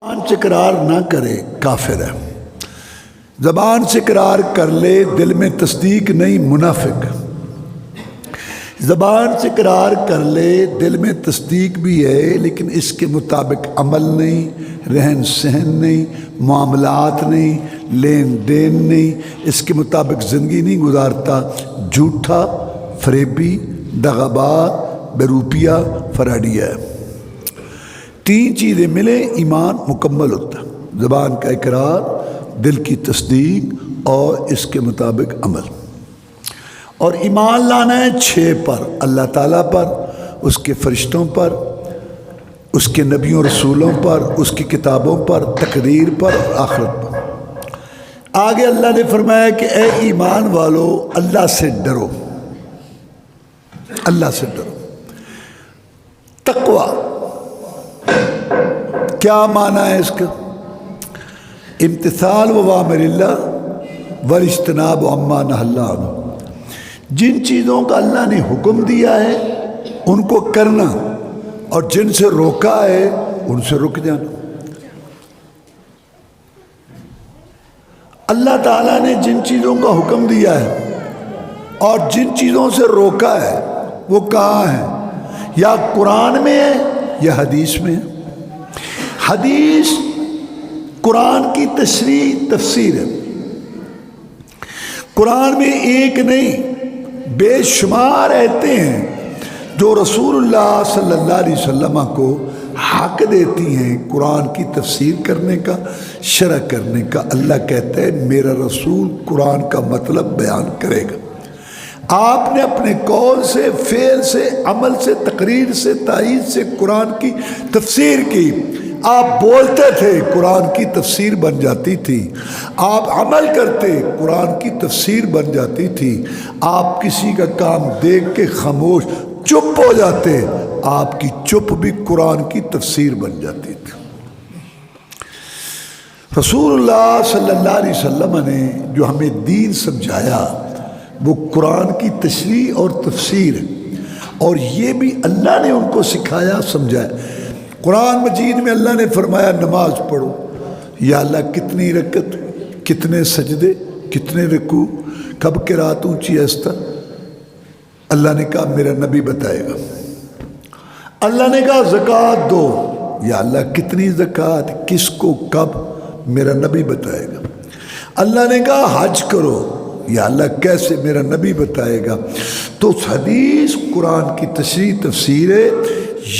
زبان سے اقرار نہ کرے کافر ہے، زبان سے اقرار کر لے دل میں تصدیق نہیں منافق، زبان سے اقرار کر لے دل میں تصدیق بھی ہے لیکن اس کے مطابق عمل نہیں، رہن سہن نہیں، معاملات نہیں، لین دین نہیں، اس کے مطابق زندگی نہیں گزارتا، جھوٹا، فریبی، دغاباز، بے روپیہ، فراڈیا ہے۔ تین چیزیں ملیں ایمان مکمل ہوتا ہے، زبان کا اقرار، دل کی تصدیق اور اس کے مطابق عمل۔ اور ایمان لانا ہے 6 پر، اللہ تعالیٰ پر، اس کے فرشتوں پر، اس کے نبیوں رسولوں پر، اس کی کتابوں پر، تقدیر پر اور آخرت پر۔ آگے اللہ نے فرمایا کہ اے ایمان والو اللہ سے ڈرو، اللہ سے ڈرو۔ تقوی کیا معنی ہے اس کا؟ امتثال اوامر اللہ واجتناب عما نہی اللہ عنہ، جن چیزوں کا اللہ نے حکم دیا ہے ان کو کرنا اور جن سے روکا ہے ان سے رک جانا۔ اللہ تعالیٰ نے جن چیزوں کا حکم دیا ہے اور جن چیزوں سے روکا ہے وہ کہاں ہے؟ یا قرآن میں ہے یا حدیث میں ہے۔ حدیث قرآن کی تشریح تفسیر ہے۔ قرآن میں ایک نہیں بے شمار آیتیں ہیں جو رسول اللہ صلی اللہ علیہ وسلم کو حق دیتی ہیں قرآن کی تفسیر کرنے کا، شرح کرنے کا۔ اللہ کہتا ہے میرا رسول قرآن کا مطلب بیان کرے گا۔ آپ نے اپنے قول سے، فعل سے، عمل سے، تقریر سے، تائید سے قرآن کی تفسیر کی۔ آپ بولتے تھے قرآن کی تفسیر بن جاتی تھی، آپ عمل کرتے قرآن کی تفسیر بن جاتی تھی، آپ کسی کا کام دیکھ کے خاموش چپ ہو جاتے، آپ کی چپ بھی قرآن کی تفسیر بن جاتی تھی۔ رسول اللہ صلی اللہ علیہ وسلم نے جو ہمیں دین سمجھایا وہ قرآن کی تشریح اور تفسیر ہے، اور یہ بھی اللہ نے ان کو سکھایا، سمجھایا۔ قرآن مجید میں اللہ نے فرمایا نماز پڑھو، یا اللہ کتنی رکعت، کتنے سجدے، کتنے رکوع، کب قرات اونچی آہستہ؟ اللہ نے کہا میرا نبی بتائے گا۔ اللہ نے کہا زکوٰۃ دو، یا اللہ کتنی زکوٰۃ، کس کو، کب؟ میرا نبی بتائے گا۔ اللہ نے کہا حج کرو، یا اللہ کیسے؟ میرا نبی بتائے گا۔ تو حدیث قرآن کی تشریح تفسیر ہے،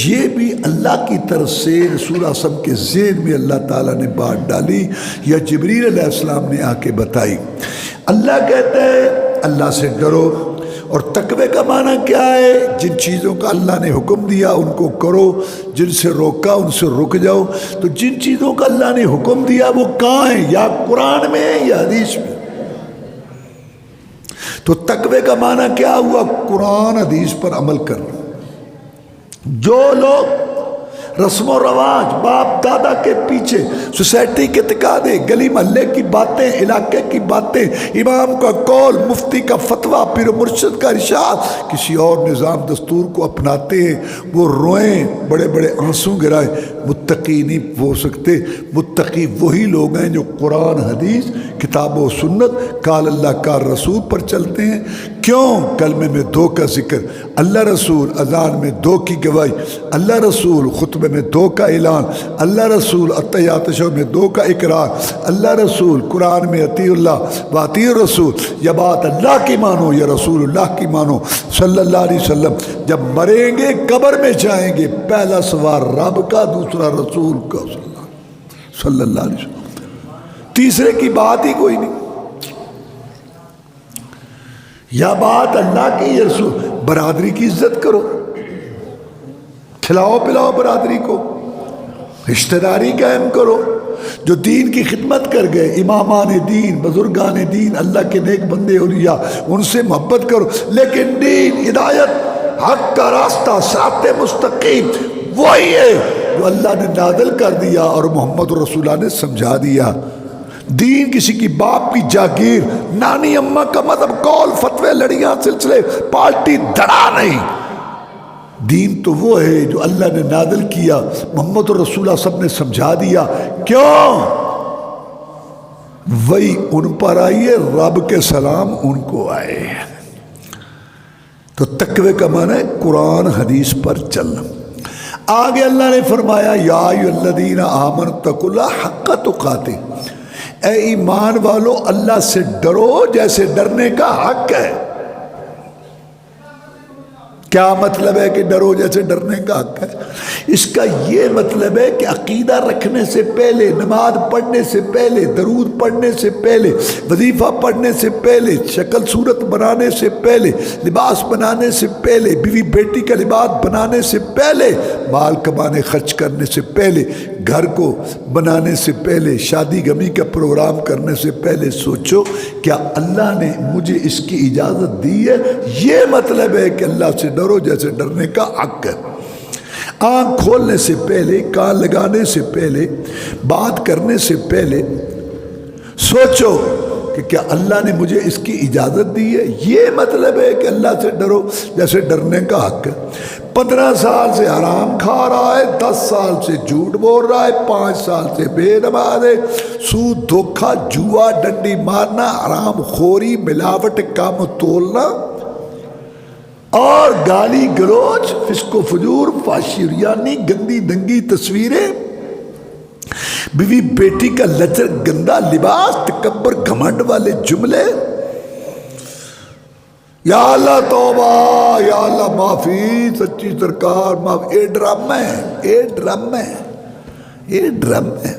یہ بھی اللہ کی طرف سے رسول اللہ صلی اللہ علیہ وسلم کے ذہن میں اللہ تعالیٰ نے بات ڈالی یا جبریل علیہ السلام نے آ کے بتائی۔ اللہ کہتا ہے اللہ سے ڈرو، اور تقوی کا معنی کیا ہے؟ جن چیزوں کا اللہ نے حکم دیا ان کو کرو، جن سے روکا ان سے رک جاؤ۔ تو جن چیزوں کا اللہ نے حکم دیا وہ کہاں ہیں؟ یا قرآن میں ہے یا حدیث میں۔ تو تقوی کا معنی کیا ہوا؟ قرآن حدیث پر عمل کرنا۔ جو لوگ رسم و رواج، باپ دادا کے پیچھے، سوسائٹی کے تقاضے، گلی محلے کی باتیں، علاقے کی باتیں، امام کا قول، مفتی کا فتویٰ، پیر مرشد کا ارشاد، کسی اور نظام دستور کو اپناتے ہیں، وہ روئیں، بڑے بڑے آنسو گرائیں، متقی نہیں ہو سکتے۔ متقی وہی لوگ ہیں جو قرآن حدیث کتاب و سنت قال اللہ قال رسول پر چلتے ہیں۔ کیوں؟ کلمے میں 2 کا ذکر، اللہ رسول اذان میں 2 کی گواہی، اللہ رسول خطبے میں 2 کا اعلان، اللہ رسول اتحیات شو میں 2 کا اقرار، اللہ رسول قرآن میں اطیع اللہ و اطیع الرسول، یا بات اللہ کی مانو یا رسول اللہ کی مانو صلی اللہ علیہ وسلم۔ جب مریں گے قبر میں جائیں گے، پہلا سوال رب کا، دوسرا رسول کا صلی اللہ علیہ وسلم، تیسرے کی بات ہی کوئی نہیں۔ یا بات اللہ کی یا رسول۔ برادری کی عزت کرو، کھلاؤ پلاؤ برادری کو، رشتہ داری قائم کرو، جو دین کی خدمت کر گئے، امامان دین، بزرگان دین، اللہ کے نیک بندے اولیاء، ان سے محبت کرو۔ لیکن دین، ہدایت، حق کا راستہ، صراط مستقیم وہی ہے جو اللہ نے نازل کر دیا اور محمد رسول اللہ نے سمجھا دیا۔ دین کسی کی باپ کی جاگیر، نانی اماں کا مذہب، قول، فتوے، لڑیاں، سلسلے، پارٹی، دڑا نہیں۔ دین تو وہ ہے جو اللہ نے نازل کیا، محمد رسول اللہ سب نے سمجھا دیا، کیوں؟ وہی ان پر آئیے، رب کے سلام ان کو آئے۔ تو تقوی کا معنی ہے قرآن حدیث پر چلنا۔ آگے اللہ نے فرمایا یا ایھا الذین آمنوا اتقوا اللہ حق تقاتہ، اے ایمان والو اللہ سے ڈرو جیسے ڈرنے کا حق ہے۔ کیا مطلب ہے کہ ڈرو جیسے ڈرنے کا حق ہے؟ اس کا یہ مطلب ہے کہ عقیدہ رکھنے سے پہلے، نماز پڑھنے سے پہلے، درود پڑھنے سے پہلے، وظیفہ پڑھنے سے پہلے، شکل صورت بنانے سے پہلے، لباس بنانے سے پہلے، بیوی بیٹی کا لباس بنانے سے پہلے، مال کمانے خرچ کرنے سے پہلے، گھر کو بنانے سے پہلے، شادی غمی کا پروگرام کرنے سے پہلے سوچو کیا اللہ نے مجھے اس کی اجازت دی ہے؟ یہ مطلب ہے کہ اللہ سے ڈرو جیسے ڈرنے کا حق ہے۔ آنکھ کھولنے سے پہلے، کان لگانے سے پہلے، بات کرنے سے پہلے سوچو کہ کیا اللہ نے مجھے اس کی اجازت دی ہے؟ یہ مطلب ہے کہ اللہ سے ڈرو جیسے ڈرنے کا حق ہے۔ 15 سال سے حرام کھا رہا ہے، 10 سال سے جھوٹ بول رہا ہے، 5 سال سے بے نماز ہے، سود، دھوکہ، جوا، ڈنڈی مارنا، حرام خوری، ملاوٹ، کام تولنا اور گالی گلوچ، فسق و فجور، فحشی ریانی، گندی دنگی تصویریں، بیوی بیٹی کا لچر گندا لباس، تکبر گھمنڈ والے جملے، یا اللہ توبہ، یا اللہ معافی، سچی سرکار معاف۔ اے ڈرامہ ہے، اے ڈرامہ ہے، اے ڈرامہ ہے۔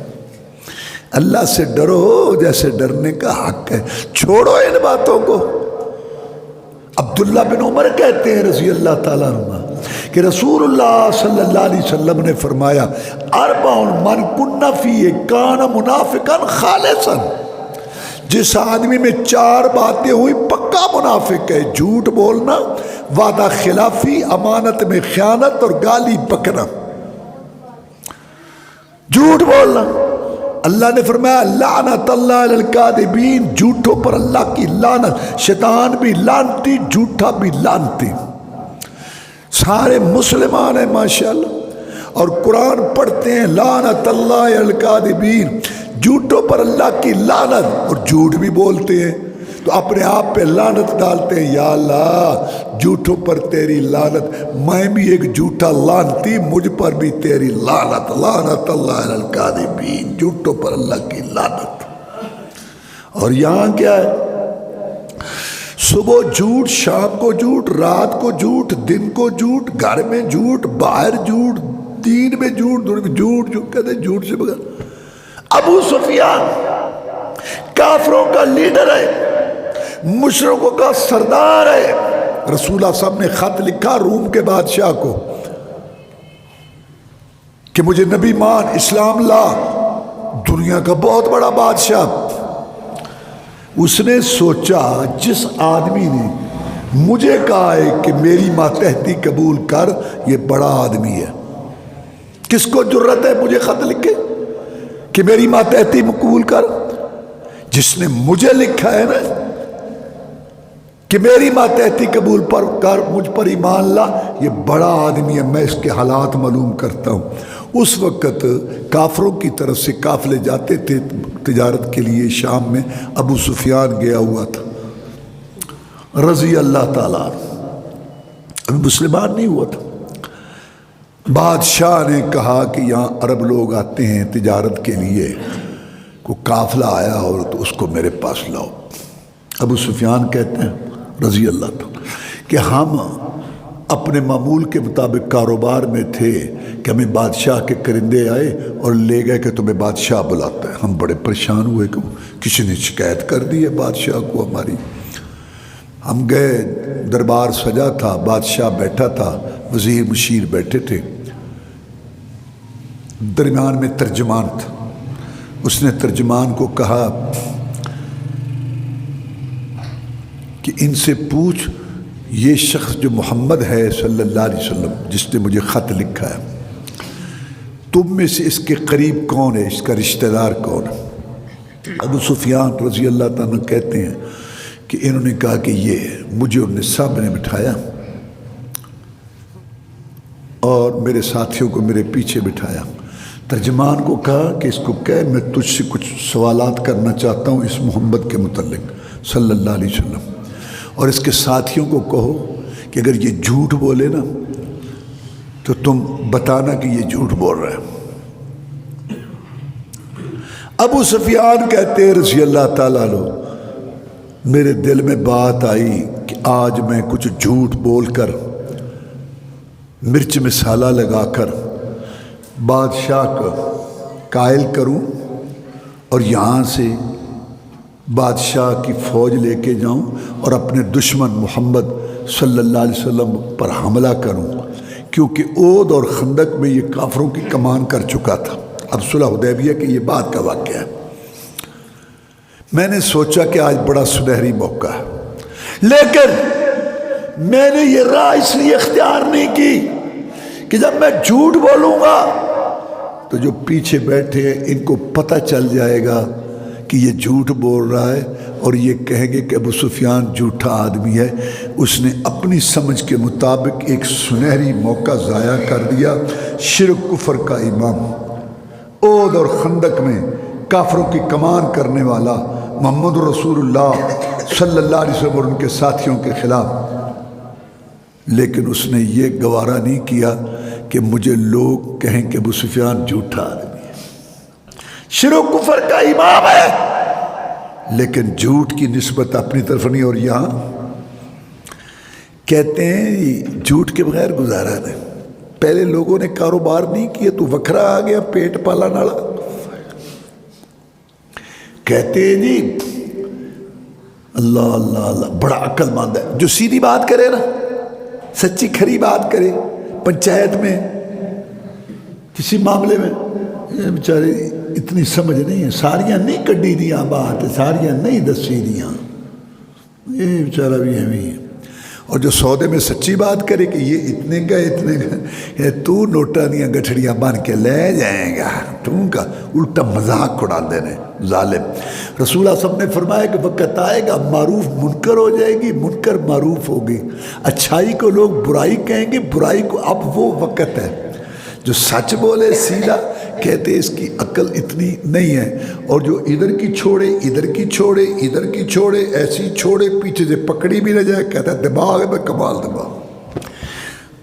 اللہ سے ڈرو جیسے ڈرنے کا حق ہے۔ چھوڑو ان باتوں کو۔ عبداللہ بن عمر کہتے ہیں رضی اللہ تعالیٰ عنہ کہ رسول اللہ صلی اللہ علیہ وسلم نے فرمایا اربع من کن فیہ کان منافقا خالصا، جس آدمی میں 4 باتیں ہوئی پکا منافق ہے، جھوٹ بولنا، وعدہ خلافی، امانت میں خیانت اور گالی بکنا۔ جھوٹ بولنا، اللہ نے فرمایا لعنت اللہ علی الکاذبین، جھوٹوں پر اللہ کی لعنت، شیطان بھی لعنتی، جھوٹا بھی لعنتی۔ سارے مسلمان ہیں ماشاءاللہ اور قرآن پڑھتے ہیں لعنت اللہ علی الکاذبین، جھوٹوں پر اللہ کی لعنت، اور جھوٹ بھی بولتے ہیں تو اپنے آپ پہ لعنت ڈالتے ہیں، یا اللہ جھوٹوں پر تیری لعنت، میں بھی ایک جھوٹا لعنتی، مجھ پر بھی تیری لعنت، لعنت اللہ علی الکاذبین، جھوٹوں پر اللہ کی لعنت۔ اور یہاں کیا ہے؟ صبح جھوٹ، شام کو جھوٹ، رات کو جھوٹ، دن کو جھوٹ، گھر میں جھوٹ، باہر جھوٹ، دین میں جھوٹ، دنیا میں جھوٹ، جھوٹ کہتے ہیں جھوٹ سے بغیر۔ ابو سفیان کافروں کا لیڈر ہے، مشرکوں کا سردار ہے۔ رسول اللہ صاحب نے خط لکھا روم کے بادشاہ کو کہ مجھے نبی مان، اسلام لا، دنیا کا بہت بڑا بادشاہ۔ اس نے سوچا جس آدمی نے مجھے کہا ہے کہ میری ماتحتی قبول کر، یہ بڑا آدمی ہے، کس کو جرت ہے مجھے خط لکھے کہ میری ماتحتی قبول کر؟ جس نے مجھے لکھا ہے نا کہ میری ماتحتی قبول کر، مجھ پر ایمان لا، یہ بڑا آدمی ہے، میں اس کے حالات معلوم کرتا ہوں۔ اس وقت کافروں کی طرف سے قافلے جاتے تھے تجارت کے لیے شام میں، ابو سفیان گیا ہوا تھا رضی اللہ تعالیٰ عنہ، ابھی مسلمان نہیں ہوا تھا۔ بادشاہ نے کہا کہ یہاں عرب لوگ آتے ہیں تجارت کے لیے، کوئی قافلہ آیا ہو تو اس کو میرے پاس لاؤ۔ ابو سفیان کہتے ہیں رضی اللہ تعالیٰ کہ ہم اپنے معمول کے مطابق کاروبار میں تھے کہ ہمیں بادشاہ کے کرندے آئے اور لے گئے کہ تمہیں بادشاہ بلاتا ہے۔ ہم بڑے پریشان ہوئے کہ کسی نے شکایت کر دی ہے بادشاہ کو ہماری۔ ہم گئے، دربار سجا تھا، بادشاہ بیٹھا تھا، وزیر مشیر بیٹھے تھے، درمیان میں ترجمان تھا۔ اس نے ترجمان کو کہا کہ ان سے پوچھ یہ شخص جو محمد ہے صلی اللہ علیہ وسلم جس نے مجھے خط لکھا ہے، تم میں سے اس کے قریب کون ہے، اس کا رشتہ دار کون ہے؟ ابو سفیان رضی اللہ تعالیٰ کہتے ہیں کہ انہوں نے کہا کہ یہ ہے۔ مجھے انہوں نے سامنے بٹھایا اور میرے ساتھیوں کو میرے پیچھے بٹھایا. ترجمان کو کہا کہ اس کو کہہ میں تجھ سے کچھ سوالات کرنا چاہتا ہوں اس محمد کے متعلق صلی اللہ علیہ وسلم، اور اس کے ساتھیوں کو کہو کہ اگر یہ جھوٹ بولے نا تو تم بتانا کہ یہ جھوٹ بول رہا ہے. ابو سفیان کہتے ہیں رضی اللہ تعالیٰ عنہ، میرے دل میں بات آئی کہ آج میں کچھ جھوٹ بول کر مرچ مسالہ لگا کر بادشاہ کا قائل کروں اور یہاں سے بادشاہ کی فوج لے کے جاؤں اور اپنے دشمن محمد صلی اللہ علیہ وسلم پر حملہ کروں، کیونکہ عود اور خندق میں یہ کافروں کی کمان کر چکا تھا. اب صلح حدیبیہ کی یہ بات کا واقعہ ہے. میں نے سوچا کہ آج بڑا سنہری موقع ہے، لیکن میں نے یہ راہ اس لیے اختیار نہیں کی کہ جب میں جھوٹ بولوں گا تو جو پیچھے بیٹھے ہیں ان کو پتہ چل جائے گا کہ یہ جھوٹ بول رہا ہے اور یہ کہیں گے کہ ابو سفیان جھوٹا آدمی ہے. اس نے اپنی سمجھ کے مطابق ایک سنہری موقع ضائع کر دیا. شرک کفر کا امام، عود اور خندق میں کافروں کی کمان کرنے والا محمد رسول اللہ صلی اللہ علیہ وسلم اور ان کے ساتھیوں کے خلاف. لیکن اس نے یہ گوارا نہیں کیا کہ مجھے لوگ کہیں کہ ابو سفیان جھوٹا آدمی ہے، شرک کفر کا امام ہے، لیکن جھوٹ کی نسبت اپنی طرف نہیں. اور یہاں کہتے ہیں جھوٹ کے بغیر گزارا نہیں. پہلے لوگوں نے کاروبار نہیں کیا تو وکھرا آ گیا پیٹ پالا نالا. کہتے ہیں جی اللہ اللہ اللہ بڑا عقل مند ہے، جو سیدھی بات کرے نا، سچی کھری بات کرے، پنچایت میں کسی معاملے میں، یہ بیچارے اتنی سمجھ نہیں ہے، ساریاں نہیں کڈی دیاں بات، ساریاں نہیں دسی دیاں، یہ بیچارہ بھی ہے. اور جو سودے میں سچی بات کرے کہ یہ اتنے کا تو نوٹاں دیاں گٹھڑیاں بن کے لے جائیں گا، تو کا الٹا مذاق اڑا دینے ظالم. رسول اللہ صلی اللہ علیہ وسلم نے فرمایا کہ وقت آئے گا معروف منکر ہو جائے گی، منکر معروف ہوگی، اچھائی کو لوگ برائی کہیں گے، برائی کو. اب وہ وقت ہے جو سچ بولے سیدھا، کہتے اس کی عقل اتنی نہیں ہے. اور جو ادھر کی چھوڑے ادھر کی چھوڑے ادھر کی چھوڑے ایسی چھوڑے پیچھے سے پکڑی بھی نہ جائے، کہتا ہے دماغ ہے میں کمال دماغ.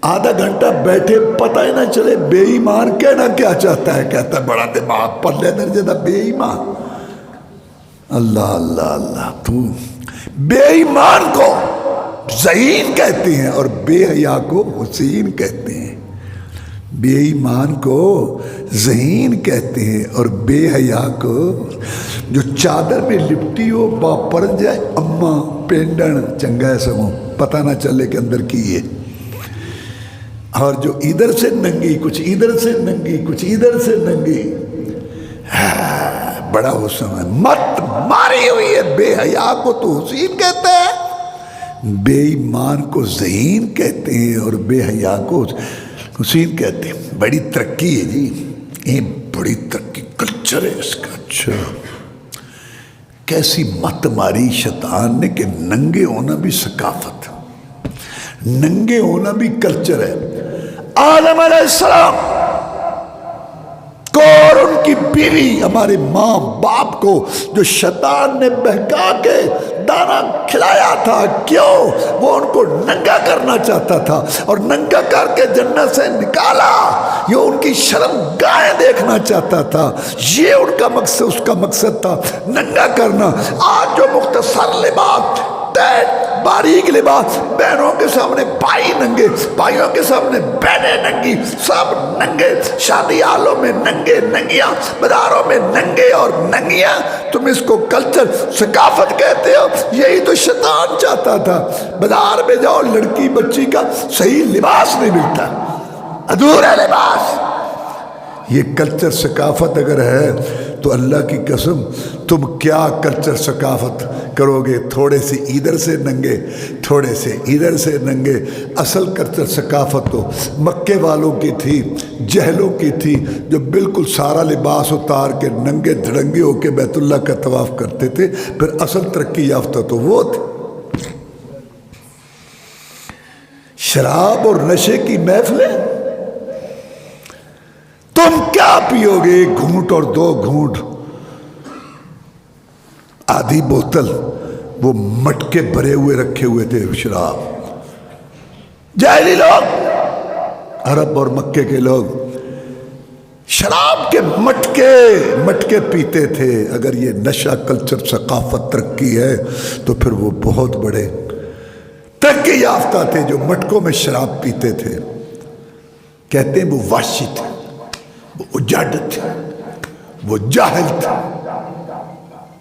آدھا گھنٹہ بیٹھے پتہ ہی نہ چلے بے ایمان کہنا کیا چاہتا ہے، کہتا ہے بڑا دماغ پلے درجے دا بے ایمان. اللہ اللہ اللہ. تو بے ایمان کو ذہین کہتے ہیں اور بے حیا کو حسین کہتے ہیں. بے ایمان کو ذہین کہتے ہیں اور بے حیا کو جو چادر میں لپٹی ہو با پڑ جائے اماں پینڈن چنگا سمو پتہ نہ چلے کہ اندر کی ہے. اور جو ادھر سے ننگی کچھ ادھر سے ننگی کچھ ادھر سے ننگی، بڑا حسن ہے. مت ماری ہوئی ہے. بے حیا کو تو حسین کہتے ہیں، بے ایمان کو ذہین کہتے ہیں اور بے حیا کو حسین کہتے ہیں. بڑی ترقی ہے جی، یہ بڑی ترقی کلچر ہے اس کا. اچھا کیسی مت ماری شیطان نے کہ ننگے ہونا بھی ثقافت، ننگے ہونا بھی کلچر ہے. آدم علیہ السلام کو اور ان کی بیوی ہمارے ماں باپ کو جو شیطان نے بہکا کے دانا کھلایا تھا، کیوں؟ وہ ان کو ننگا کرنا چاہتا تھا اور ننگا کر کے جنت سے نکالا. یہ ان کی شرم گاہیں دیکھنا چاہتا تھا، یہ ان کا مقصد، اس کا مقصد تھا ننگا کرنا. آج جو مختصر لباس، باریک لباس، بہنوں کے سامنے بھائی ننگے، بھائیوں کے سامنے بہنیں ننگی، سب ننگے، شادی حالوں میں ننگے ننگیاں، بازاروں میں ننگے اور ننگیاں. تم اس کو کلچر ثقافت کہتے ہو. یہی تو شیطان چاہتا تھا. بازار میں جاؤ لڑکی بچی کا صحیح لباس نہیں ملتا، ادھورا لباس. یہ کلچر ثقافت اگر ہے تو اللہ کی قسم تم کیا کلچر ثقافت کرو گے؟ تھوڑے سے ادھر سے ننگے، تھوڑے سے ادھر سے ننگے. اصل کلچر ثقافت تو مکے والوں کی تھی، جہلوں کی تھی، جو بالکل سارا لباس اتار کے ننگے دھڑنگے ہو کے بیت اللہ کا طواف کرتے تھے. پھر اصل ترقی یافتہ تو وہ تھے. شراب اور نشے کی محفلیں تم کیا پیو گے؟ ایک گھونٹ اور دو گھونٹ، آدھی بوتل وہ مٹکے بھرے ہوئے رکھے ہوئے تھے شراب. جاہلی لوگ، عرب اور مکے کے لوگ شراب کے مٹکے پیتے تھے. اگر یہ نشہ کلچر ثقافت ترقی ہے تو پھر وہ بہت بڑے ترقی یافتہ تھے جو مٹکوں میں شراب پیتے تھے. کہتے ہیں وہ وحشی تھے، وہ اجاڑ تھے، وہ جاہل تھے.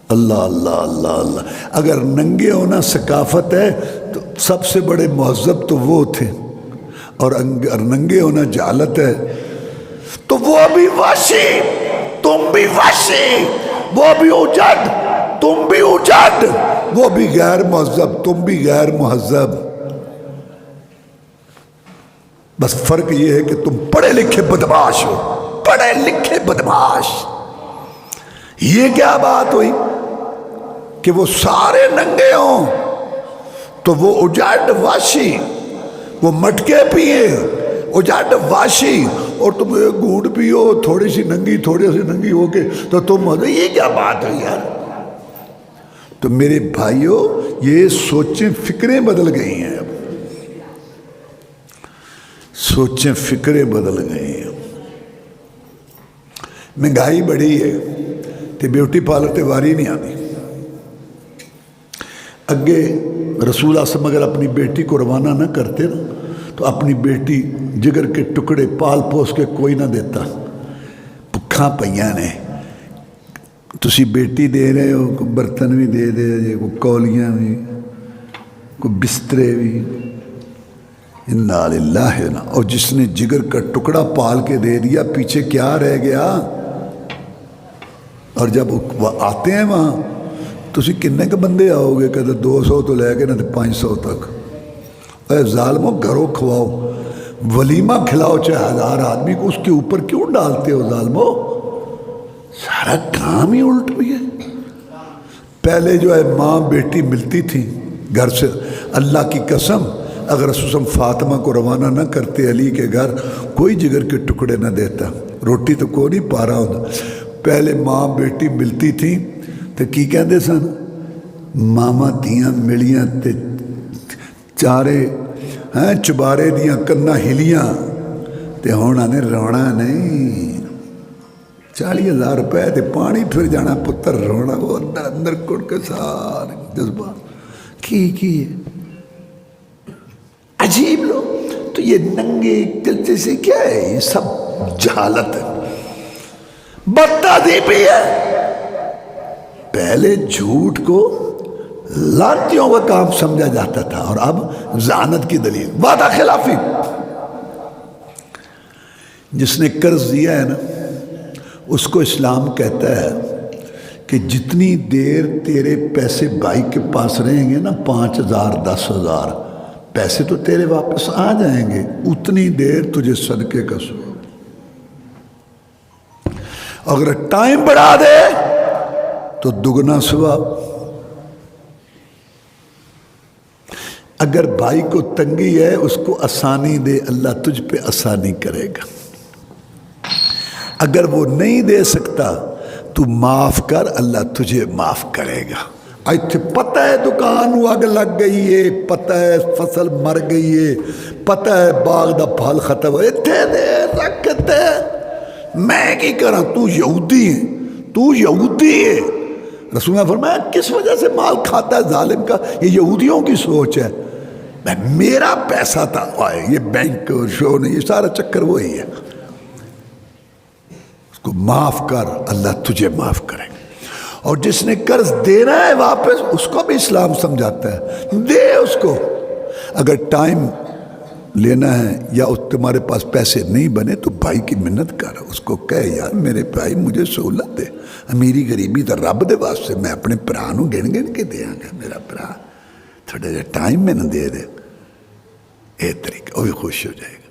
اللہ اللہ اللہ اللہ. اگر ننگے ہونا ثقافت ہے تو سب سے بڑے مہذب تو وہ تھے، اور اگر ننگے ہونا جہالت ہے تو وہ بھی وحشی، تم بھی وحشی، وہ بھی اجاڑ، تم بھی اجاڑ، وہ بھی غیر مہذب، تم بھی غیر مہذب. بس فرق یہ ہے کہ تم پڑھے لکھے بدماش ہو، پڑھے لکھے بدماش. یہ کیا بات ہوئی کہ وہ سارے ننگے ہوں تو وہ اجاڑ واشی، وہ مٹکے پیئے اجاڑ واشی، اور تم ایک گھونٹ پیو تھوڑی سی ننگی ہو کے تو تم، یہ کیا بات ہوئی یار. تو میرے بھائیوں، یہ سوچیں فکریں بدل گئی ہیں، اب سوچیں فکریں بدل گئی ہیں. مہنگائی بڑی ہے تو بیوٹی پارلر تے واری نہیں آتی. اگے رسول اعظم اگر اپنی بیٹی کو روانہ نہ کرتے نا تو اپنی بیٹی جگر کے ٹکڑے پال پوس کے کوئی نہ دیتا. بھکھاں پئیاں نے، تسی بیٹی دے رہے ہو، کوئی برتن بھی دے دے جے، کوئی کولیاں بھی، کوئی بسترے بھی. انا للہ نا. اور جس نے جگر کا ٹکڑا پال کے دے دیا پیچھے کیا رہ گیا؟ اور جب وہ آتے ہیں وہاں تسی کنے کے بندے آؤ گے؟ کہتے 200 تو لے کے نہ 500 تک. اے ظالمو، گھروں کھواؤ، ولیمہ کھلاؤ چاہے 1000 آدمی کو، اس کے اوپر کیوں ڈالتے ہو ظالمو؟ سارا کام ہی الٹ بھی ہے. پہلے جو ہے ماں بیٹی ملتی تھی گھر سے، اللہ کی قسم اگر رسول فاطمہ کو روانہ نہ کرتے علی کے گھر، کوئی جگر کے ٹکڑے نہ دیتا، روٹی تو کوئی نہیں پا رہا ہوتا. پہلے ماں بیٹی ملتی تھی تو کی کہتے سن؟ ماما دیاں ملیاں تے چارے چبارے دیاں کنا ہلیاں تے ہونا نے رونا نہیں. 40,000 روپے تے پانی پھر جانا پتر رونا، وہ اندر اندر کڑ کے سارے جذبات کی عجیب لوگ. تو یہ ننگے چلتے سے کیا ہے؟ یہ سب جہالت ہے، بدتہذیبی ہے. پہلے جھوٹ کو لانتیوں کا کام سمجھا جاتا تھا، اور اب ذہانت کی دلیل، وعدہ خلافی. جس نے قرض دیا ہے نا، اس کو اسلام کہتا ہے کہ جتنی دیر تیرے پیسے بھائی کے پاس رہیں گے نا، 5,000 10,000 پیسے تو تیرے واپس آ جائیں گے، اتنی دیر تجھے صدقے کا ثواب. اگر ٹائم بڑھا دے تو دگنا ثواب. اگر بھائی کو تنگی ہے اس کو آسانی دے، اللہ تجھ پہ آسانی کرے گا. اگر وہ نہیں دے سکتا تو معاف کر، اللہ تجھے معاف کرے گا. ایتھے پتہ ہے دکان اگ لگ گئی ہے، پتہ ہے فصل مر گئی ہے، پتہ ہے باغ دا پھل ختم ہے، ایتھے دے رکھتے میں کی کراں؟ تو یہودی ہے، تو یہودی ہے. رسول نے فرمایا کس وجہ سے مال کھاتا ہے ظالم کا؟ یہ یہودیوں کی سوچ ہے. میرا پیسہ تھا، یہ بینک اور شو نہیں، یہ سارا چکر وہی ہے. اس کو معاف کر، اللہ تجھے معاف کرے. اور جس نے قرض دینا ہے واپس، اس کو بھی اسلام سمجھاتا ہے، دے اس کو. اگر ٹائم لینا ہے یا تمہارے پاس پیسے نہیں بنے تو بھائی کی منت کر، اس کو کہے یار میرے بھائی مجھے سہولت دے، امیری غریبی تو رب دے واسطے، میں اپنے پرا نو گن گن کے دیاں گا، میرا پرا تھوڑے جے ٹائم میں نہ دے دے. یہ طریقہ وہ بھی خوش ہو جائے گا.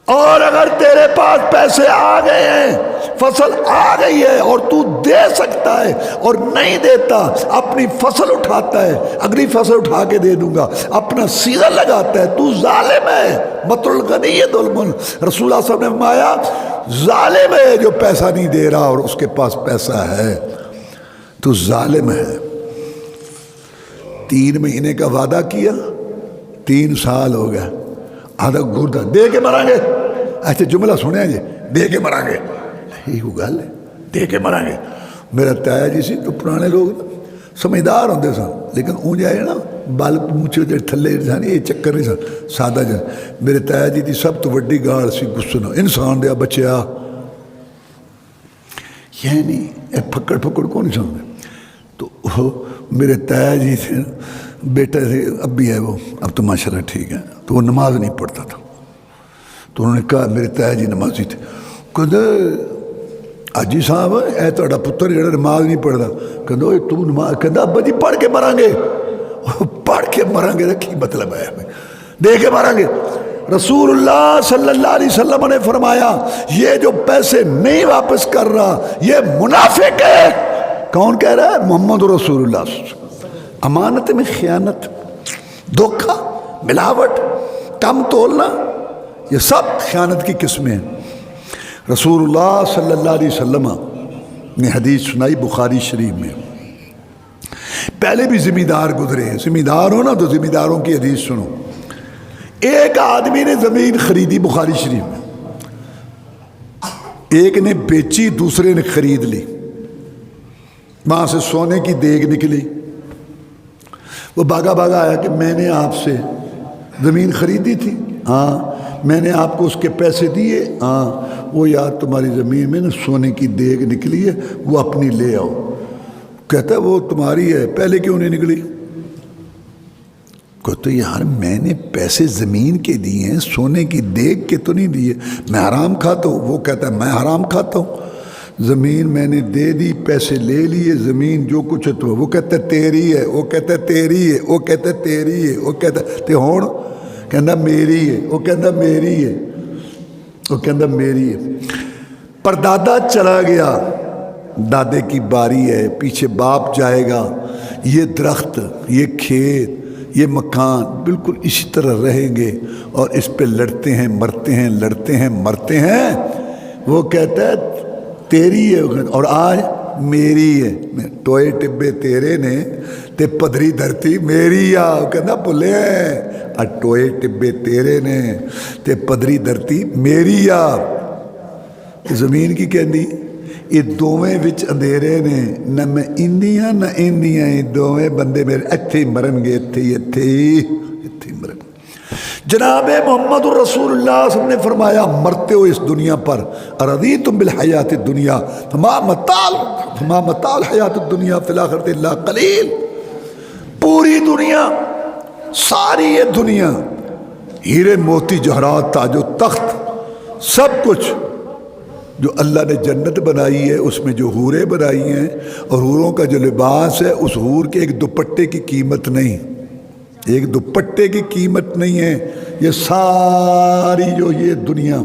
اور اگر تیرے پاس پیسے آ گئے ہیں، فصل آ گئی ہے اور تو دے سکتا ہے اور نہیں دیتا، اپنی فصل اٹھاتا ہے، اگلی فصل اٹھا کے دے دوں گا، اپنا سیدھا لگاتا ہے، تو ظالم ہے۔ مطل الغنی ظلم۔ رسول اللہ صلی اللہ علیہ وسلم نے فرمایا ظالم ہے جو پیسہ نہیں دے رہا اور اس کے پاس پیسہ ہے، تو ظالم ہے۔ 3 مہینے کا وعدہ کیا، 3 سال ہو گیا، آدھا گردہ دے کے مریں گے، ایسے جملہ سنیں جی، دے کے مریں گے، یہ گل ہے، دے کے مریں گے۔ میرا تایا جی سی تو پرانے لوگ سمجھدار ہوندے سن، لیکن اون جائے نا بال مونچھے جڑے تھلے سن، یہ چکر نہیں سن، سادہ جا۔ میرے تایا جی دی سب تو وڈی گال سی غصے نال، انسان دیا بچیا، یعنی اے پھکڑ پھکڑ کون نہیں سنتے۔ تو میرے تایا جی سے بیٹا سے ابھی ہے وہ، اب تو ماشاءاللہ ٹھیک ہے، تو وہ نماز نہیں پڑھتا تھا، تو انہوں نے کہا میرے تایا جی نمازی تھے، کہتے حاجی صاحب اے تہاڈا پتر جڑا نماز نہیں پڑھتا، کہتے اوے تو نماز، کہتا ابا جی پڑھ کے مریں گے، پڑھ کے مریں گے، کی مطلب ہے ہمیں دے کے مریں گے۔ رسول اللہ صلی اللہ علیہ وسلم نے فرمایا یہ جو پیسے نہیں واپس کر رہا یہ منافق ہے۔ کون کہہ رہا ہے؟ محمد رسول اللہ صلی اللہ علیہ وسلم۔ امانت میں خیانت، دھوکہ، ملاوٹ، کم تولنا، یہ سب خیانت کی قسمیں ہیں۔ رسول اللہ صلی اللہ علیہ وسلم نے حدیث سنائی بخاری شریف میں، پہلے بھی ذمہ دار گزرے ہیں، ذمہ دار ہو نا تو ذمہ داروں کی حدیث سنو۔ ایک آدمی نے زمین خریدی بخاری شریف میں، ایک نے بیچی، دوسرے نے خرید لی، وہاں سے سونے کی دیگ نکلی، وہ بھاگا بھاگا آیا کہ میں نے آپ سے زمین خریدی تھی، ہاں میں نے آپ کو اس کے پیسے دیے، ہاں وہ یار تمہاری زمین میں نا سونے کی دیگ نکلی ہے، وہ اپنی لے آؤ۔ کہتا ہے وہ تمہاری ہے، پہلے کیوں نہیں نکلی؟ کہتا ہے یار میں نے پیسے زمین کے دیے ہیں، سونے کی دیگ کے تو نہیں دیے، میں حرام کھاتا ہوں؟ وہ کہتا ہے میں حرام کھاتا ہوں، زمین میں نے دے دی، پیسے لے لیے، زمین جو کچھ ہے تو وہ کہتا ہے تیری ہے، وہ کہتا ہے تیری ہے، وہ کہتا ہے تیری ہے، وہ کہتا ہے تے ہون کہندا میری ہے، وہ کہندا میری ہے، وہ کہندا میری ہے۔ پر دادا چلا گیا، دادے کی باری ہے، پیچھے باپ جائے گا، یہ درخت، یہ کھیت، یہ مکان بالکل اسی طرح رہیں گے اور اس پہ لڑتے ہیں مرتے ہیں، لڑتے ہیں مرتے ہیں۔ وہ کہتا ہے تیری ہے، اور آج میری ہے، ٹوئے ٹبے تیرے نے تے پدری دھرتی میری آ، وہ کہنا بھلے ہیں، ٹوئے ٹبے تیرے نے تے پدری دھرتی میری آ۔ زمین کی کہندی یہ دوویں وچ اندھیرے نے، نہ میں اندیاں نہ اندیاں، یہ دوویں بندے میرے اتھے ہی مرن گے، اتھے ہی مرن گے۔ جناب محمد رسول اللہ صلی اللہ علیہ وسلم نے فرمایا مرتے ہو اس دنیا پر، ارضیتم بالحیات الدنیا فما متاع الحیات الدنیا فی الآخرۃ الا قلیل۔ پوری دنیا، ساری یہ دنیا، ہیرے موتی جواہرات تاج و تخت، سب کچھ جو اللہ نے جنت بنائی ہے اس میں جو حوریں بنائی ہیں اور حوروں کا جو لباس ہے، اس حور کے ایک دوپٹے کی قیمت نہیں، ایک دوپٹے کی قیمت نہیں ہے۔ یہ ساری جو یہ دنیا،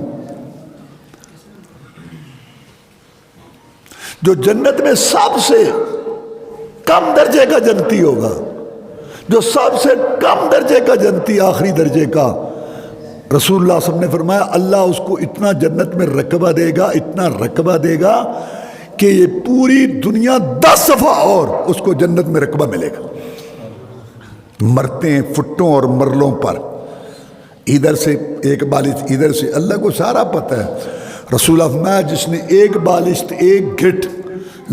جو جنت میں سب سے کم درجے کا جنتی ہوگا، جو سب سے کم درجے کا جنتی، آخری درجے کا، رسول اللہ صلی اللہ علیہ وسلم نے فرمایا اللہ اس کو اتنا جنت میں رقبہ دے گا، اتنا رقبہ دے گا کہ یہ پوری دنیا 10 صفحہ اور اس کو جنت میں رقبہ ملے گا۔ مرتے ہیں فٹوں اور مرلوں پر، ادھر سے ایک بالش، ادھر سے، اللہ کو سارا پتہ ہے۔ رسول اللہ فرمایا جس نے ایک بالشت، ایک گھٹ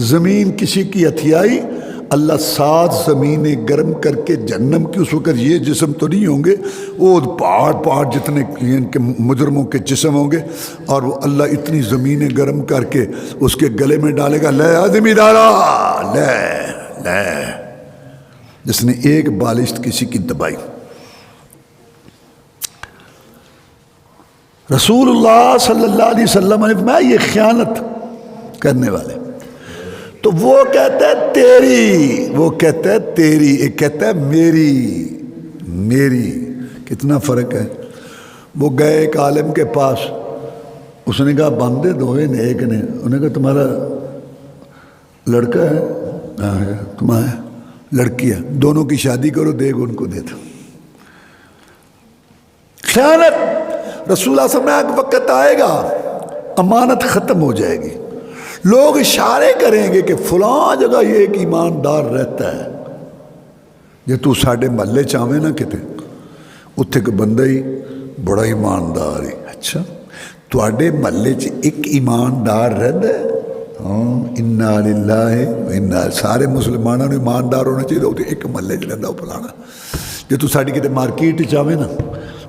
زمین کسی کی ہتھیائی، اللہ 7 زمینیں گرم کر کے جہنم کی، اس وقت یہ جسم تو نہیں ہوں گے، وہ پہاڑ جتنے ان کے مجرموں کے جسم ہوں گے، اور وہ اللہ اتنی زمینیں گرم کر کے اس کے گلے میں ڈالے گا، لے آدمی دارا، لے جس نے ایک بالشت کسی کی دبائی۔ رسول اللہ صلی اللہ علیہ وسلم نے فرمایا یہ خیانت کرنے والے، تو وہ کہتا ہے تیری، وہ کہتا ہے تیری، ایک کہتا ہے میری۔ کتنا فرق ہے۔ وہ گئے ایک عالم کے پاس، اس نے کہا بندے دوئے نے ایک نے، انہوں نے کہا تمہارا لڑکا ہے؟ ہاں ہے۔ تمہارا لڑکی ہے، دونوں کی شادی کرو، دیکھ ان کو دیتا۔ خیانت، رسول اللہ صلی اللہ علیہ وسلم ایک وقت آئے گا امانت ختم ہو جائے گی، لوگ اشارے کریں گے کہ فلاں جگہ یہ ایک ایماندار رہتا ہے، جے تو ساڑھے محلے چاہویں نا کتے اتھے کہ بندہ ہی بڑا ایماندار ہے، اچھا تواڈے محلے چ ایک ایماندار رہتا ہے؟ ہاں، انا للہ و انا، سارے مسلمانوں نے ایماندار ہونا چاہیے، اتنے ایک محلے چ رہتا وہ فلانا۔ جے تو ساڑی کتے مارکیٹ چاہویں نا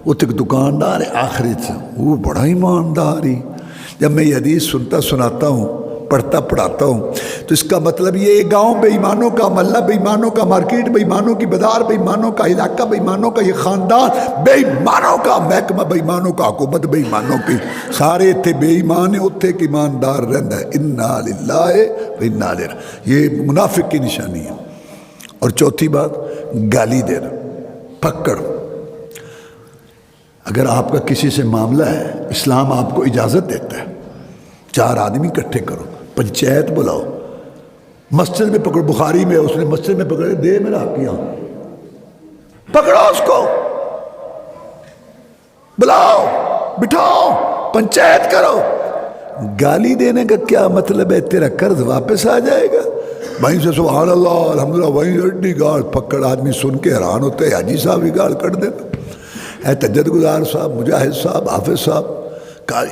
اتنے ایک دکاندار ہے آخری سے، وہ بڑا ایماندار ہی۔ جب میں یہ حدیث سنتا سناتا ہوں، پڑھتا پڑھاتا ہوں، تو اس کا مطلب یہ گاؤں بے ایمانوں کا، محلہ بے ایمانوں کا، مارکیٹ بے ایمانوں کی، بازار بے ایمانوں کا، علاقہ بے ایمانوں کا، یہ خاندان بے ایمانوں کا، محکمہ بے ایمانوں کا، حکومت بے ایمانوں کی، سارے اتنے بے ایمان ہیں، اتنے ایک ایماندار رہتا ہے۔ انا للہ و انا الیہ، یہ منافق کی نشانی ہے۔ اور چوتھی بات، گالی دینا، پکڑ۔ اگر آپ کا کسی سے معاملہ ہے، اسلام آپ کو اجازت دیتا ہے، 4 آدمی اکٹھے کرو، پنچایت بلاؤ، مسجد میں پکڑو، بخاری میں اس نے مسجد میں پکڑے، دے میرا حق یہاں، پکڑو اس کو، بلاؤ، بٹھاؤ، پنچایت کرو۔ گالی دینے کا کیا مطلب ہے؟ تیرا قرض واپس آ جائے گا۔ وہیں سے سبحان اللہ الحمدللہ، وہیں اڈی گاڑ پکڑ، آدمی سن کے حیران ہوتے ہیں، حاجی صاحب ہی گاڑ کٹ دینا، اے تجد گزار صاحب، مجاہد صاحب، حافظ صاحب،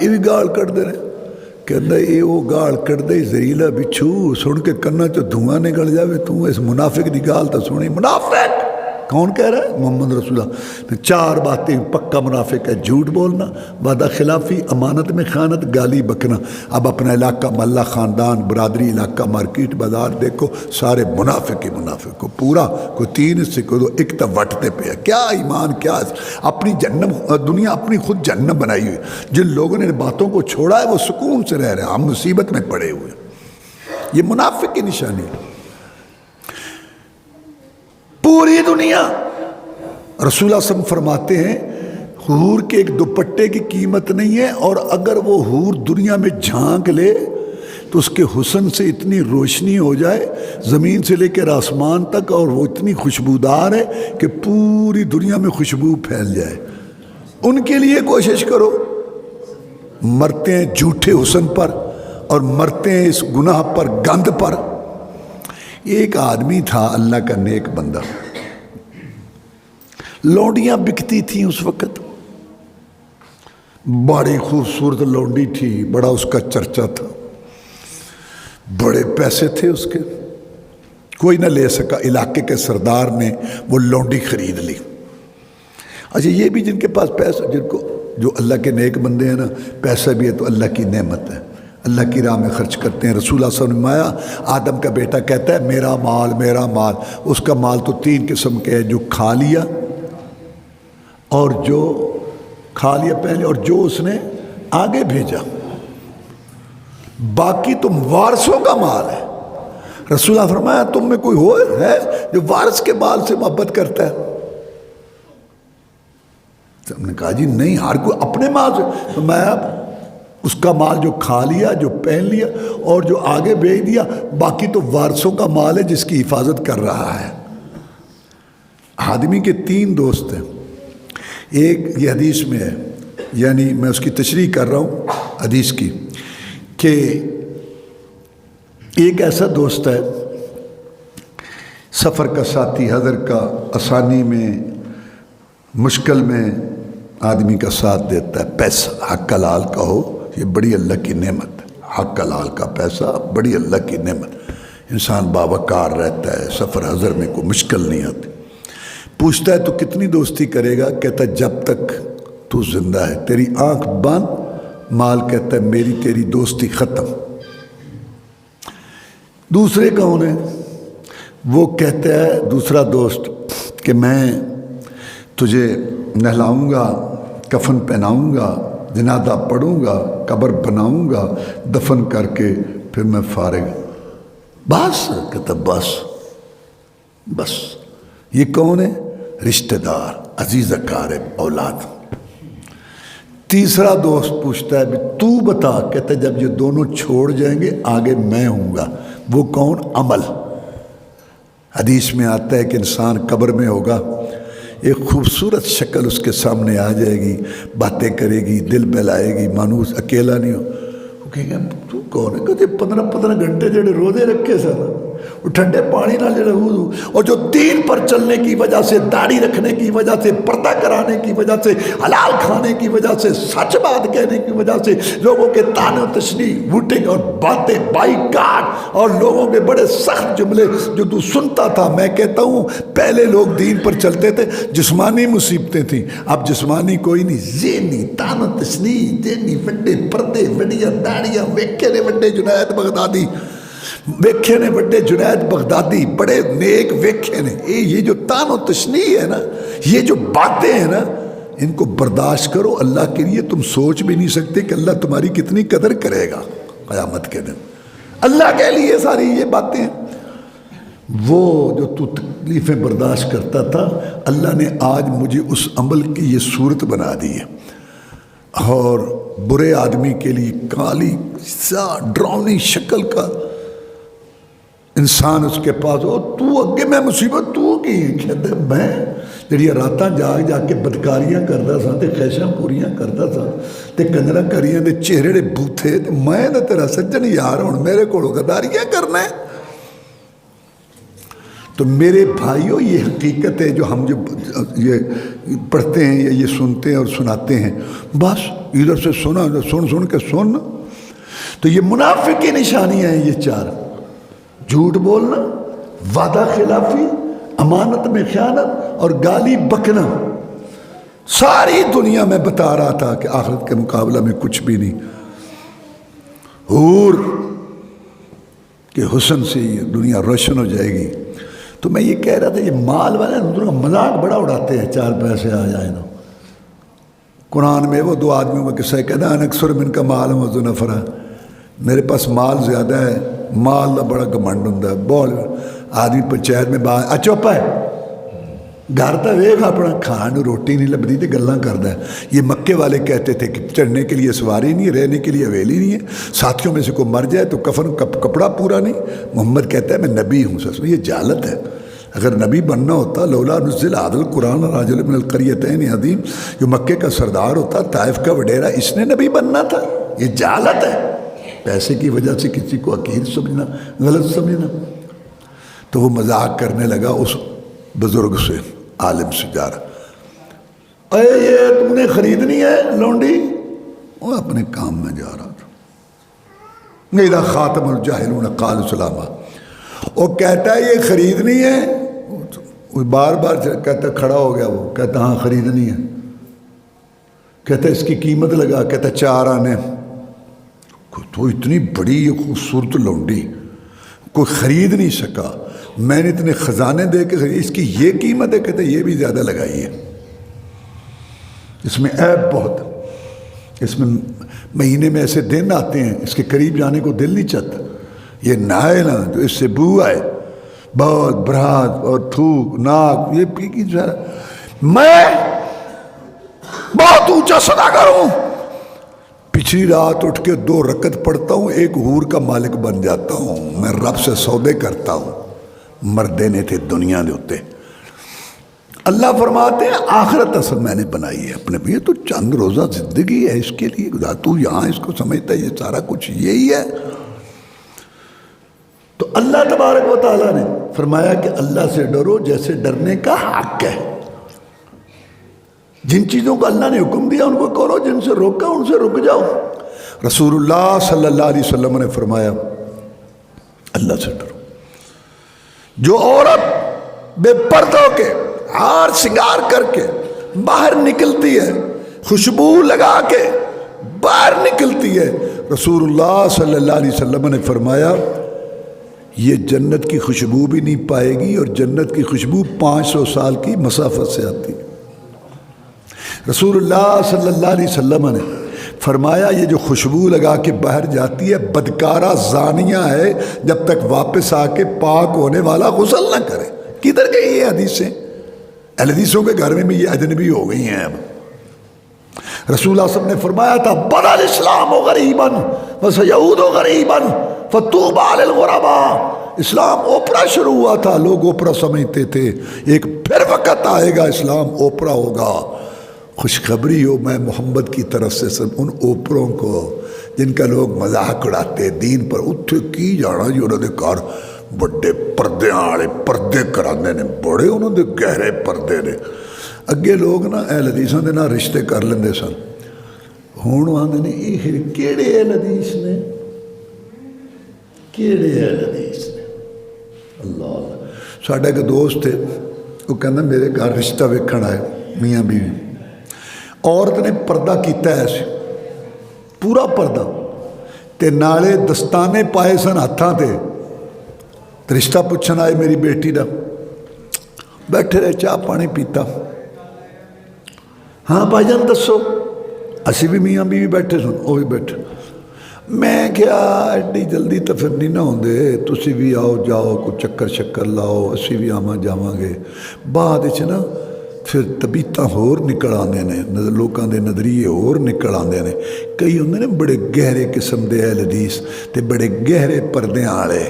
یہ بھی گاڑ کٹ دے رہے۔ کہنا یہ وہ گال کٹ دے زہریلا بچھو، سن کے کنا چو دھواں نکل جاوے، تو اس منافق دی گال تو سنی۔ منافق کون کہہ رہا ہے؟ محمد رسول اللہ۔ 4 باتیں پکا منافق ہے: جھوٹ بولنا، وعدہ خلافی، امانت میں خیانت، گالی بکنا۔ اب اپنا علاقہ، محلہ، خاندان، برادری، علاقہ، مارکیٹ، بازار دیکھو، سارے منافق ہی منافق کو پورا، کوئی 3 سے کوئی 2 ایک تو وٹتے پہ ہے۔ کیا ایمان، کیا اپنی جہنم، دنیا اپنی خود جہنم بنائی ہوئی۔ جن لوگوں نے باتوں کو چھوڑا ہے وہ سکون سے رہ رہے ہیں، ہم مصیبت میں پڑے ہوئے ہیں۔ یہ منافق کی نشانی ہے۔ پوری دنیا، رسول اللہ صلی اللہ علیہ وسلم فرماتے ہیں حور کے ایک دوپٹے کی قیمت نہیں ہے، اور اگر وہ حور دنیا میں جھانک لے تو اس کے حسن سے اتنی روشنی ہو جائے زمین سے لے کر آسمان تک، اور وہ اتنی خوشبودار ہے کہ پوری دنیا میں خوشبو پھیل جائے۔ ان کے لیے کوشش کرو۔ مرتے ہیں جھوٹے حسن پر اور مرتے ہیں اس گناہ پر، گند پر۔ ایک آدمی تھا اللہ کا نیک بندہ، لونڈیاں بکتی تھیں اس وقت، بڑی خوبصورت لونڈی تھی، بڑا اس کا چرچا تھا، بڑے پیسے تھے اس کے، کوئی نہ لے سکا، علاقے کے سردار نے وہ لونڈی خرید لی۔ اچھا یہ بھی جن کے پاس پیسہ، جن کو جو اللہ کے نیک بندے ہیں نا، پیسہ بھی ہے تو اللہ کی نعمت ہے، اللہ کی راہ میں خرچ کرتے ہیں۔ رسول اللہ صلی اللہ علیہ وسلم، آدم کا بیٹا کہتا ہے میرا مال میرا مال۔ اس کا مال تو 3 قسم کے ہے، جو کھا لیا، اور جو کھا لیا پہلے، اور جو اس نے آگے بھیجا، باقی تم وارثوں کا مال ہے۔ رسول اللہ فرمایا تم میں کوئی ہو ہے جو وارث کے مال سے محبت کرتا ہے؟ تو ہم نے کہا جی نہیں، ہر کوئی اپنے مال سے۔ تو میں اب اس کا مال جو کھا لیا، جو پہن لیا، اور جو آگے بھیج دیا، باقی تو وارثوں کا مال ہے جس کی حفاظت کر رہا ہے۔ آدمی کے 3 دوست ہیں، ایک یہ حدیث میں ہے، یعنی میں اس کی تشریح کر رہا ہوں حدیث کی، کہ ایک ایسا دوست ہے سفر کا ساتھی، حضر کا، آسانی میں مشکل میں آدمی کا ساتھ دیتا ہے۔ پیسہ حق حلال کا ہو، یہ بڑی اللہ کی نعمت ہے، حق حلال کا پیسہ بڑی اللہ کی نعمت، انسان باوقار رہتا ہے، سفر حضر میں کوئی مشکل نہیں آتی۔ پوچھتا ہے تو کتنی دوستی کرے گا؟ کہتا ہے جب تک تو زندہ ہے، تیری آنکھ بند۔ مال کہتا ہے میری تیری دوستی ختم۔ دوسرے کون ہے؟ وہ کہتا ہے دوسرا دوست کہ میں تجھے نہلاؤں گا، کفن پہناؤں گا، جنازہ پڑھوں گا، قبر بناؤں گا، دفن کر کے پھر میں فارغ۔ بس کہتا بس بس۔ یہ کون ہے؟ رشتہ دار، عزیز اقارب، اولاد۔ تیسرا دوست پوچھتا ہے تو بتا، کہتا ہے جب یہ دونوں چھوڑ جائیں گے آگے میں ہوں گا۔ وہ کون؟ عمل۔ حدیث میں آتا ہے کہ انسان قبر میں ہوگا، ایک خوبصورت شکل اس کے سامنے آ جائے گی، باتیں کرے گی، دل بہلائے گی، مانوس اکیلا نہیں ہو۔ وہ کہیں گے تو کون ہے؟ کہتے 15 گھنٹے جڑے روزے رکھے سر، وہ ٹھنڈے پانی نہ جڑے وضو، اور جو دین پر چلنے کی وجہ سے، داڑھی رکھنے کی وجہ سے، پردہ کرانے کی وجہ سے، حلال کھانے کی وجہ سے، سچ بات کہنے کی وجہ سے، لوگوں کے طعن و تشنیع، ووٹنگ اور باتیں، بائی کاٹ اور لوگوں کے بڑے سخت جملے جو تو سنتا تھا۔ میں کہتا ہوں پہلے لوگ دین پر چلتے تھے، جسمانی مصیبتیں تھیں، اب جسمانی کوئی نہیں، ذہنی طعن و تشنیع، ذہنی وڈے پردے، وڈیاں داڑیاں، ویکھے نے وڈے جنید بغدادی، ویکھے نے وڈے جنید بغدادی، بڑے نیک ویکھے نے۔ یہ جو طعن و تشنیع ہے نا، یہ جو باتیں ہیں نا، ان کو برداشت کرو۔ اللہ کے لیے تم سوچ بھی نہیں سکتے کہ اللہ تمہاری کتنی قدر کرے گا قیامت کے دن۔ اللہ کے لیے ساری یہ باتیں ہیں۔ وہ جو تو تکلیفیں برداشت کرتا تھا، اللہ نے آج مجھے اس عمل کی یہ صورت بنا دی ہے، اور برے آدمی کے لیے کالی سا ڈراؤنی شکل کا انسان اس کے پاس ہو، تو اگے میں مصیبت تو کی کہتے میں جڑی راتاں جاگ جا کے بدکاریاں کرتا سا تے خیشاں پوریاں کرتا سا تے کنجراں کریاں دے چہرے بوتھے تے میں تے تیرا سجن یار ہوں میرے کو غداریاں کرنا ہے۔ تو میرے بھائیوں یہ حقیقت ہے جو ہم جو یہ پڑھتے ہیں یا یہ سنتے ہیں اور سناتے ہیں، بس ادھر سے سنا سن کے سن۔ تو یہ منافق کی نشانیاں ہیں یہ چار: جھوٹ بولنا، وعدہ خلافی، امانت میں خیانت اور گالی بکنا۔ ساری دنیا میں بتا رہا تھا کہ آخرت کے مقابلہ میں کچھ بھی نہیں، حور کے حسن سے یہ دنیا روشن ہو جائے گی۔ تو میں یہ کہہ رہا تھا، یہ مال والے دوسروں کا مذاق بڑا اڑاتے ہیں، 4 پیسے آ جائیں تو۔ قرآن میں وہ 2 آدمیوں کا قصہ کہتا ہے، اکثر من کا مال و نفرا، میرے پاس مال زیادہ ہے، مال کا بڑا گھمنڈ ہوں، بہت آدمی پنچایت میں باہر چپ ہے، گھر تو ویخ اپنا کھان روٹی نہیں لبھی تو گلاں کرتا ہے۔ یہ مکے والے کہتے تھے کہ چڑھنے کے لیے سواری نہیں ہے، رہنے کے لیے حویلی نہیں ہے، ساتھیوں میں سے کوئی مر جائے تو کفن کپڑا پورا نہیں۔ محمد کہتا ہے میں نبی ہوں، سر یہ جہالت ہے۔ اگر نبی بننا ہوتا، لولا نزل هذا القرآن راجل من القریتین عظیم، جو مکے کا سردار ہوتا، طائف کا وڈیرا، اس نے نبی بننا تھا۔ یہ جہالت ہے، پیسے کی وجہ سے کسی کو حقیر سمجھنا، غلط سمجھنا۔ تو وہ مذاق کرنے لگا اس بزرگ سے، عالم سے جا رہا، اے یہ تم نے خریدنی ہے لونڈی؟ وہ اپنے کام میں جا رہا تھا۔ اذا خاطب الجاہلون قالوا سلاما، وہ کہتا ہے یہ خریدنی ہے، بار بار کہتا کھڑا ہو گیا، وہ کہتا ہاں خریدنی ہے، کہتا اس کی قیمت لگا، کہتا 4 آنے۔ تو اتنی بڑی یہ خوبصورت لونڈی کوئی خرید نہیں سکا، میں نے اتنے خزانے دے کے اس کی یہ قیمت ہے، کہتے یہ بھی زیادہ لگائی ہے، اس میں عیب بہت، اس میں مہینے میں ایسے دن آتے ہیں اس کے قریب جانے کو دل نہیں چاہتا، یہ نہائے نا تو اس سے بو آئے، بہت برات اور تھوک ناک، یہ پی کی جا میں بہت اونچا صدا کروں، پچھلی رات اٹھ کے 2 رکعت پڑھتا ہوں، ایک حور کا مالک بن جاتا ہوں، میں رب سے سودے کرتا ہوں۔ مردے نے تھے دنیا دے ہوتے۔ اللہ فرماتے ہیں آخرت اصل میں نے بنائی ہے اپنے بھی، تو چند روزہ زندگی ہے اس کے لیے، خدا تو یہاں اس کو سمجھتا ہے یہ سارا کچھ یہی ہے۔ تو اللہ تبارک و تعالیٰ نے فرمایا کہ اللہ سے ڈرو جیسے ڈرنے کا حق ہے۔ جن چیزوں کو اللہ نے حکم دیا ان کو کرو، جن سے روکا ان سے رک جاؤ۔ رسول اللہ صلی اللہ علیہ وسلم نے فرمایا اللہ سے ڈرو۔ جو عورت بے پردہ ہو کے ہار سنگار کر کے باہر نکلتی ہے، خوشبو لگا کے باہر نکلتی ہے، رسول اللہ صلی اللہ علیہ وسلم نے فرمایا یہ جنت کی خوشبو بھی نہیں پائے گی، اور جنت کی خوشبو 500 سال کی مسافت سے آتی ہے۔ رسول اللہ صلی اللہ علیہ وسلم نے فرمایا یہ جو خوشبو لگا کے باہر جاتی ہے بدکارہ زانیہ ہے جب تک واپس آ کے پاک ہونے والا غسل نہ کرے۔ کدھر گئی یہ حدیثیں؟ اہل حدیثوں کے گھر میں بھی یہ اجنبی ہو گئی ہیں اب۔ رسول اللہ صلی اللہ علیہ وسلم نے فرمایا تھا بدل الاسلام غریباً وسیعود غریباً فطوبی للغرباء. اسلام اوپرا شروع ہوا تھا، لوگ اوپرا سمجھتے تھے، ایک پھر وقت آئے گا اسلام اوپرا ہوگا. خوشخبری ہو میں محمد کی طرف سے سب ان اوپروں کو جن کا لوگ مذاق اڑاتے دین پر اتھے کی جانا جی انہوں نے کار بڑے پردے والے پردے کرانے نے، بڑے انہوں نے گہرے پردے نے. اگے لوگ نا اہل حدیثاں دے نال رشتے کر لیندے سن، ہن آندے نے یہ کیڑے اہل حدیث نے، کیڑے اہل حدیث نے. اللہ اللہ. ساڈا ایک دوست تھے، وہ کہندا میرے گھر رشتہ ویکھن آئے میاں بیوی. عورت نے پردہ کیتا ہے سی پورا پردہ تے نالے دستانے پائے سن ہاتھاں تے. رشتہ پوچھن آئے میری بیٹی دا، بیٹھے رہے چاہ پانی پیتا. ہاں بھائی جان دسو. اسی بھی میاں بیوی بیٹھے سن، وہ بھی بیٹھے. میں کیا ایڈی جلدی تو پھر نہیں نہ ہوندے، تسی بھی آؤ جاؤ کوئی چکر شکر لاؤ، اسی بھی آواں جاواں گے. بعد وچ نا پھر طبیعتاں ہور نکل آندے نے، لوکاں دے نظریے ہور نکل آندے نے. کئی ہوندے نے بڑے گہرے قسم دے اہل حدیث تے بڑے گہرے پردیاں والے،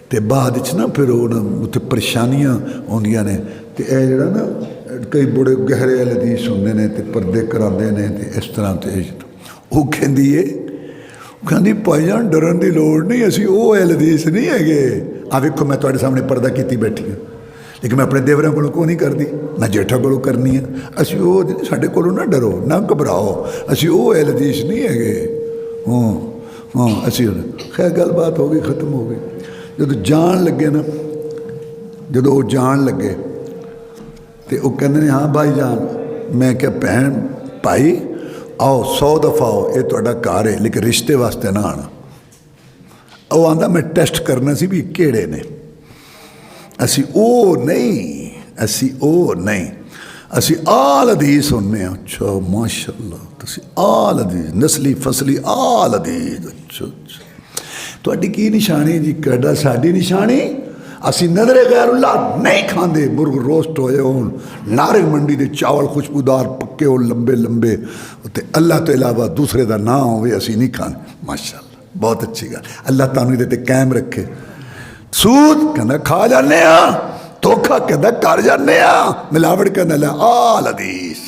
تے بعد وچ نا پھر وہ اتنے پریشانیاں ہوندیاں نے. تے اے جڑا نا کئی بڑے گہرے اہل حدیث ہوندے نے تے پردے کراندے نے تے اس طرح. تے وہ کہندی ہے، کہندی بھائی جان ڈرن دی لوڑ نہیں، اسی وہ اہل حدیث نہیں ہے. آ ویکھو میں تواڈے سامنے پردہ کیتی بیٹھی ہوں، لیکن میں اپنے دیوراں کولوں کوئی نہیں کرਦੀ، نہ جیٹھا کولوں کرنی ہے. اسی وہ ساڈے کولوں نہ ڈرو نہ گھبراؤ، اسی وہ اہل حدیث نہیں ہے. ہاں ہاں اسی خیر گل بات ہو گئی، ختم ہو گئی. جدو جان لگے نا، جدو وہ جان لگے تو وہ کہندے نے ہاں بھائی جان. میں کیا بہن بھائی آؤ 100 دفعہ آؤ، یہ تہاڈا گھر ہے لیکن رشتے واسطے نہ آنا. وہ آندا میں ٹیسٹ کرنا سی بھی کیڑے نے. اسی او نہیں، اسی او نہیں، اسی آل حدیث ہونے. اچھا ماشاء اللہ تسی آل حدیث، نسلی فصلی آل حدیث. اچھا اچھا تہاڈی کی نشانی جی؟ کہڑا ساڈی نشانی اسی نظر غیر اللہ نہیں کھاندے. مرغ روسٹ ہوئے ہون، نارنگ منڈی دے چاول خوشبودار پکے ہو لمبے لمبے، تے اللہ تو علاوہ دوسرے دا نام ہوئے اسی نہیں کھانے. ماشاء اللہ بہت اچھی گل، اللہ تعالیٰ نے تے قائم رکھے. سود کہنا کھا جانے ہاں، دھوکھا کہنا کر جانے ہاں، ملاوٹ کہنا لے آل حدیث.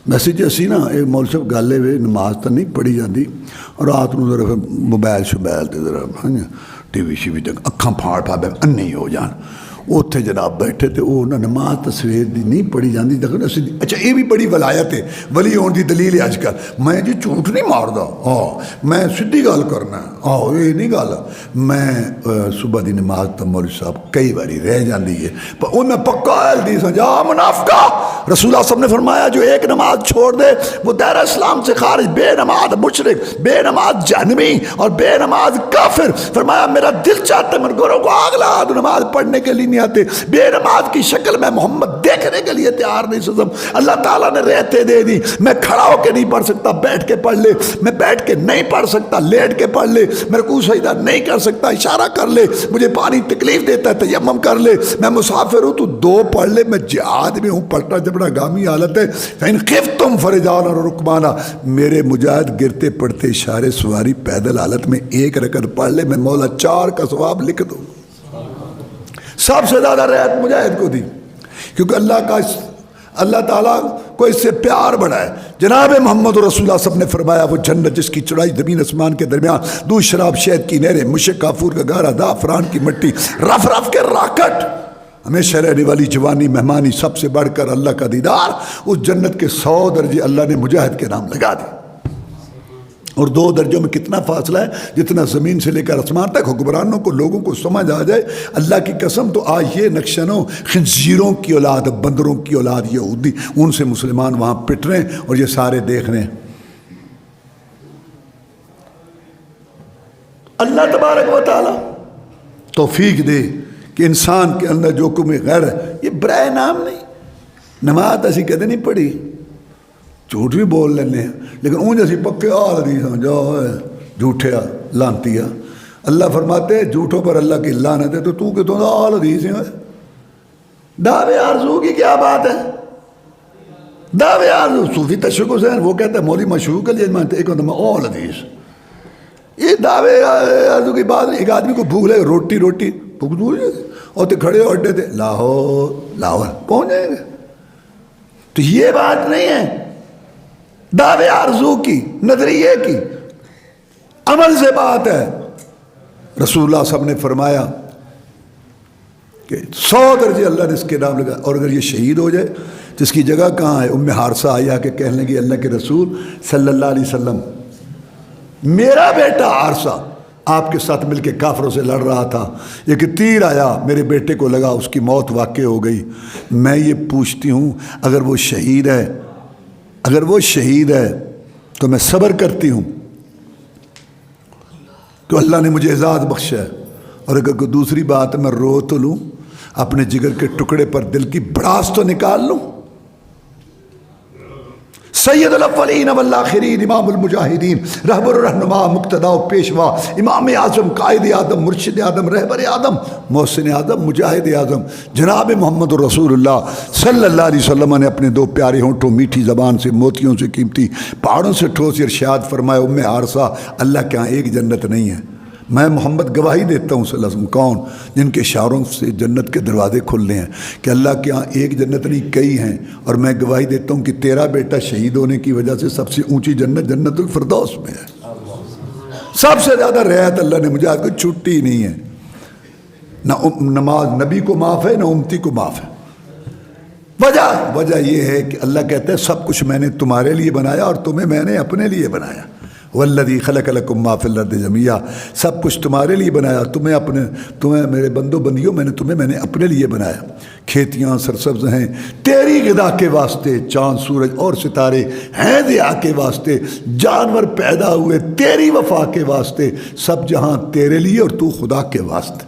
میسج اسی نا ایک مول صاحب گل ہے نماز تو نہیں پڑھی جاتی، اور رات نو ذرا موبائل شبائل تے ذرا ٹی وی شی وی تک اکھاں پھاڑ پھاڑ انہی ہو جان. اتنے جناب بیٹھے تو وہ نماز تصویر دی نہیں پڑھی جاتی. اچھا یہ بھی بڑی ولایت ہے، ولی ہونے دی دلیل ہے. اج کل میں جی جھوٹ نہیں ماردا، ہاں میں سیدھی گل کرنا، ہاں یہ نہیں گل. میں صبح دی نماز تو مولوی صاحب کئی باری رہ جاتی ہے، پر ان میں پکا دی سمجھا منافقہ. رسول اللہ صلی اللہ علیہ وسلم نے فرمایا جو ایک نماز چھوڑ دے وہ دائرہ اسلام سے خارج، بے نماز مشرک، بے نماز جہنمی اور بے نماز کافر. فرمایا میرا دل چاہتا ہے مرگوروں کو آگ لگا دو، نماز پڑھنے کے لیے نہیں آتے. بے نماز کی شکل میں محمد دیکھنے کے لیے تیار نہیں. سزم اللہ تعالیٰ نے رہتے دے دی. میں کھڑا ہو کے نہیں پڑھ سکتا، بیٹھ کے پڑھ لے. میں بیٹھ کے نہیں پڑھ سکتا، لیٹ کے پڑھ لے. میرے کو سجدہ نہیں کر سکتا، اشارہ کر لے. مجھے پانی تکلیف دیتا ہے، تیمم کر لے. میں مسافر ہوں تو 2 پڑھ لے. میں جہاد میں ہوں، پلٹا جبڑا گامی حالت ہے. فَإِنْ خِفْتُمْ فَرِجَالًا اور رُكْبَانًا. میرے مجاہد گرتے پڑتے اشارے سواری پیدل حالت میں 1 رکعت پڑھ لے، میں مولا 4 کا ثواب لکھ دوں. سب سے زیادہ رعایت مجاہد کو دی، کیونکہ اللہ تعالیٰ کو اس سے پیار بڑھا ہے. جناب محمد رسول اللہ صلی اللہ علیہ وسلم نے فرمایا وہ جنت جس کی چڑائی زمین اسمان کے درمیان، دودھ شراب شہد کی نہریں، مشک کافور کا گارا، زعفران کی مٹی، رف رف کے راکٹ، ہمیشہ رہنے والی جوانی، مہمانی، سب سے بڑھ کر اللہ کا دیدار. اس جنت کے 100 درجے اللہ نے مجاہد کے نام لگا دی. اور 2 درجوں میں کتنا فاصلہ ہے؟ جتنا زمین سے لے کر آسمان تک. حکمرانوں کو، لوگوں کو سمجھ آ جائے اللہ کی قسم تو آج یہ نقشنوں خنزیروں کی اولاد، بندروں کی اولاد یہودی، ان سے مسلمان وہاں پٹ رہے ہیں اور یہ سارے دیکھ رہے ہیں. اللہ تبارک و تعالی توفیق دے کہ انسان کے اندر جو کم غیر ہے، یہ برائے نام نہیں. نماز اسی کدے نہیں پڑھی، جھوٹ بھی بول لینے ہیں، لیکن اونج اسی پکے آل حدیث ہوں، جاؤ جھوٹے لانتیا. اللہ فرماتے ہیں جھوٹوں پر اللہ کی لعنت ہے. تو کہ تو آل حدیث ہیں، دعوے آرزو کی کیا بات ہے؟ دعوے آرزو صوفی تشوق حسین وہ کہتا ہے مولی مشروق علی مانتے ایک ہوتا ہے اول حدیث. یہ دعوے آرزو کی بات. ایک آدمی کو بھوک لگے روٹی بھوک دور اور تو کھڑے اڈے تھے لاہور پہنچ جائیں گے. تو یہ بات نہیں ہے دعوے آرزو کی, نظریے کی, عمل سے بات ہے. رسول اللہ صاحب نے فرمایا کہ 100 درجے اللہ نے اس کے نام لگا, اور اگر یہ شہید ہو جائے تو اس کی جگہ کہاں ہے؟ حارثہ آئی آ کے کہنے لگی اللہ کے رسول صلی اللہ علیہ وسلم میرا بیٹا حارثہ آپ کے ساتھ مل کے کافروں سے لڑ رہا تھا, ایک تیر آیا میرے بیٹے کو لگا, اس کی موت واقع ہو گئی. میں یہ پوچھتی ہوں اگر وہ شہید ہے تو میں صبر کرتی ہوں کہ اللہ نے مجھے اعزاز بخشا ہے, اور اگر کوئی دوسری بات میں رو تو لوں, اپنے جگر کے ٹکڑے پر دل کی بڑاس تو نکال لوں. سید الاولین والآخرین, امام المجاہدین, رہبر الرہنما, مقتدا و پیشوا, امام اعظم, قائد اعظم, مرشد اعظم, رہبر اعظم, محسن اعظم, مجاہد اعظم, جناب محمد رسول اللہ صلی اللہ علیہ وسلم نے اپنے 2 پیارے ہونٹوں, میٹھی زبان سے, موتیوں سے قیمتی, پہاڑوں سے ٹھوس ارشاد فرمایا حارثہ اللہ کے ہاں ایک جنت نہیں ہے. میں محمد گواہی دیتا ہوں صلی اللہ علیہ وسلم, کون؟ جن کے اشاروں سے جنت کے دروازے کھلنے ہیں, کہ اللہ کے ہاں ایک جنت نہیں کئی ہیں. اور میں گواہی دیتا ہوں کہ تیرا بیٹا شہید ہونے کی وجہ سے سب سے اونچی جنت جنت الفردوس میں ہے. سب سے زیادہ رعایت اللہ نے مجھے آج کوئی چھٹی نہیں ہے. نہ نماز نبی کو معاف ہے, نہ امتی کو معاف ہے. وجہ یہ ہے کہ اللہ کہتا ہے سب کچھ میں نے تمہارے لیے بنایا اور تمہیں میں نے اپنے لیے بنایا. والذی خلق لکم ما فی الارض جمیعا, سب کچھ تمہارے لیے بنایا, تمہیں میرے بندو بندیوں میں نے اپنے لیے بنایا. کھیتیاں سرسبز ہیں تیری غذا کے واسطے, چاند سورج اور ستارے ہیں ضیاء کے واسطے, جانور پیدا ہوئے تیری وفا کے واسطے, سب جہاں تیرے لیے اور تو خدا کے واسطے.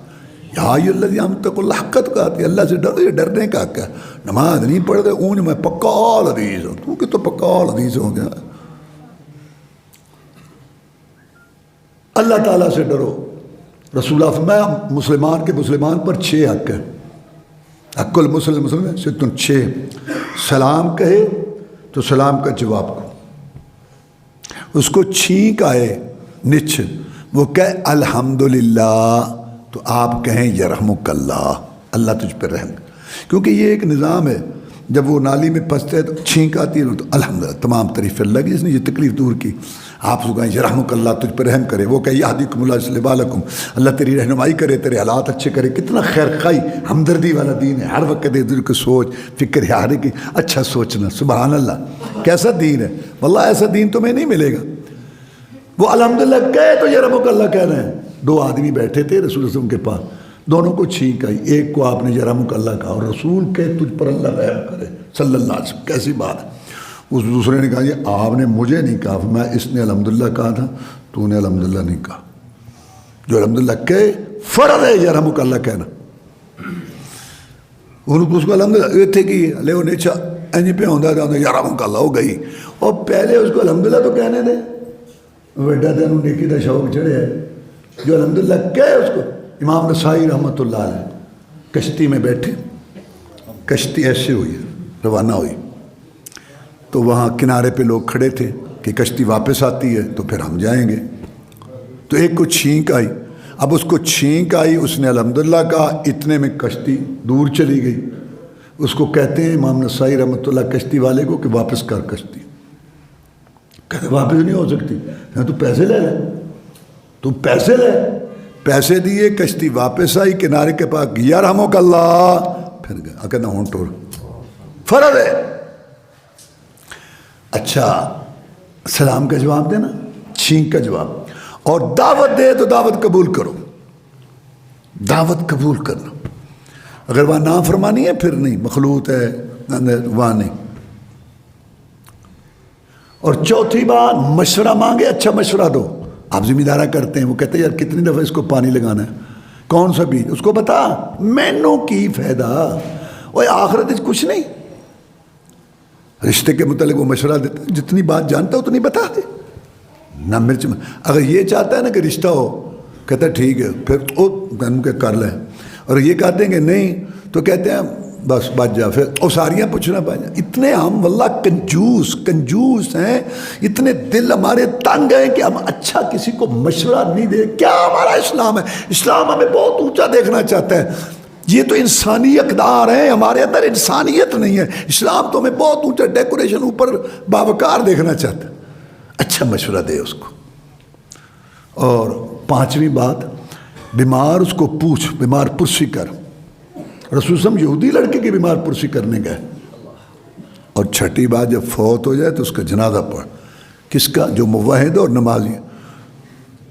یا الذی اتقوا اللہ حق تقاته, اللہ سے ڈرو, یہ ڈرنے کا کیا؟ نماز نہیں پڑھتے اون میں پکا حدیث ہوں, تو کہ تو پکا حدیث ہو گیا. اللہ تعالیٰ سے ڈرو. رسول اللہ فرمایا مسلمان پر 6 حق ہیں. حق المسلم سے 6. سلام کہے تو سلام کا جواب کو, اس کو چھینک آئے نچ وہ کہے الحمدللہ, تو آپ کہیں یرحمک اللہ, اللہ تجھ پر رحم. کیونکہ یہ ایک نظام ہے, جب وہ نالی میں پھنستے ہیں تو چھینک آتی ہے تو الحمدللہ, تمام تعریف اللہ کی جس نے یہ تکلیف دور کی. آپ اس کو کہیں یرحمک اللہ, تجھ پر رحم کرے. وہ کہ یہدیکم اللہ اصلح بالکم, اللہ تیری رہنمائی کرے, تیرے حالات اچھے کرے. کتنا خیر خواہی ہمدردی والا دین ہے. ہر وقت دل کی سوچ فکر ہے کہ اچھا سوچنا. سبحان اللہ کیسا دین ہے, واللہ ایسا دین تمہیں نہیں ملے گا. وہ الحمدللہ کہے تو یرحمک اللہ کہہ رہے ہیں. 2 آدمی بیٹھے تھے رسول اللہ کے پاس, دونوں کو چھینک آئی. ایک کو آپ نے یرحمک اللہ کہا اور رسول کہ تجھ پر اللہ رحم کرے صلی اللہ علیہ وسلم. کیسی بات ہے. اس دوسرے نے کہا یہ آپ نے مجھے نہیں کہا, میں اس نے الحمدللہ کہا تھا, تو نے الحمدللہ نہیں کہا. جو الحمدللہ کہے فرض ہے یرحمک اللہ کہنا. اس کو الحمدللہ یہ تھے کہ لے وہ نیچا اینجی پہ ہوتا تھا یرحمک اللہ ہو گئی. اور پہلے اس کو الحمدللہ تو کہنے دے, بیٹا تین نیکی کا شوق چڑھے ہے. جو الحمدللہ کہے اس کو. امام نسائی رحمۃ اللہ علیہ کشتی میں بیٹھے, کشتی ایسے ہوئی روانہ ہوئی, تو وہاں کنارے پہ لوگ کھڑے تھے کہ کشتی واپس آتی ہے تو پھر ہم جائیں گے. تو ایک کو چھینک آئی. اب اس کو چھینک آئی, اس نے الحمدللہ کہا, اتنے میں کشتی دور چلی گئی. اس کو کہتے ہیں امام نسائی رحمۃ اللہ کشتی والے کو کہ واپس کر کشتی. کہتے واپس نہیں ہو سکتی. تو پیسے لے لے, تو پیسے لے. پیسے دیے, کشتی واپس آئی, کنارے کے پاس یرحمک اللہ, پھر گیا. کہنا ہوں ٹور فرض ہے. اچھا سلام کا جواب دینا, چھینک کا جواب, اور دعوت دے تو دعوت قبول کرو. دعوت قبول کرنا. اگر وہاں نافرمانی ہے پھر نہیں, مخلوط ہے وہاں نہیں. اور چوتھی بات مشورہ مانگے, اچھا مشورہ دو. آپ ذمہ دارہ کرتے ہیں, وہ کہتے ہیں یار کتنی دفعہ اس کو پانی لگانا ہے, کون سا بیج, اس کو بتا مینوں کی فائدہ. اور آخرت کچھ نہیں. رشتے کے متعلق وہ مشورہ دیتا ہے, جتنی بات جانتا ہے اتنی بتا دے. نہ مرچ میں اگر یہ چاہتا ہے نا کہ رشتہ ہو, کہتا ہے ٹھیک ہے, پھر وہ کر لیں. اور یہ کہتے ہیں کہ نہیں, تو کہتے ہیں بس بچ جا پھر اوساریاں پوچھنا پا جا. اتنے ہم واللہ کنجوس ہیں, اتنے دل ہمارے تنگ ہیں کہ ہم اچھا کسی کو مشورہ نہیں دے. کیا ہمارا اسلام ہے؟ اسلام ہمیں بہت اونچا دیکھنا چاہتا ہے. یہ تو انسانی اقدار ہیں, ہمارے اندر انسانیت نہیں ہے. اسلام تو ہمیں بہت اونچا ڈیکوریشن اوپر باوقار دیکھنا چاہتا ہے. اچھا مشورہ دے اس کو. اور 5ویں بات, بیمار اس کو پوچھ, بیمار پرسی کر. رسول صلی اللہ علیہ وسلم یہودی لڑکے کی بیمار پرسی کرنے گئے. اور 6ٹھی بات, جب فوت ہو جائے تو اس کا جنازہ پڑھ. کس کا؟ جو موحد اور نمازی.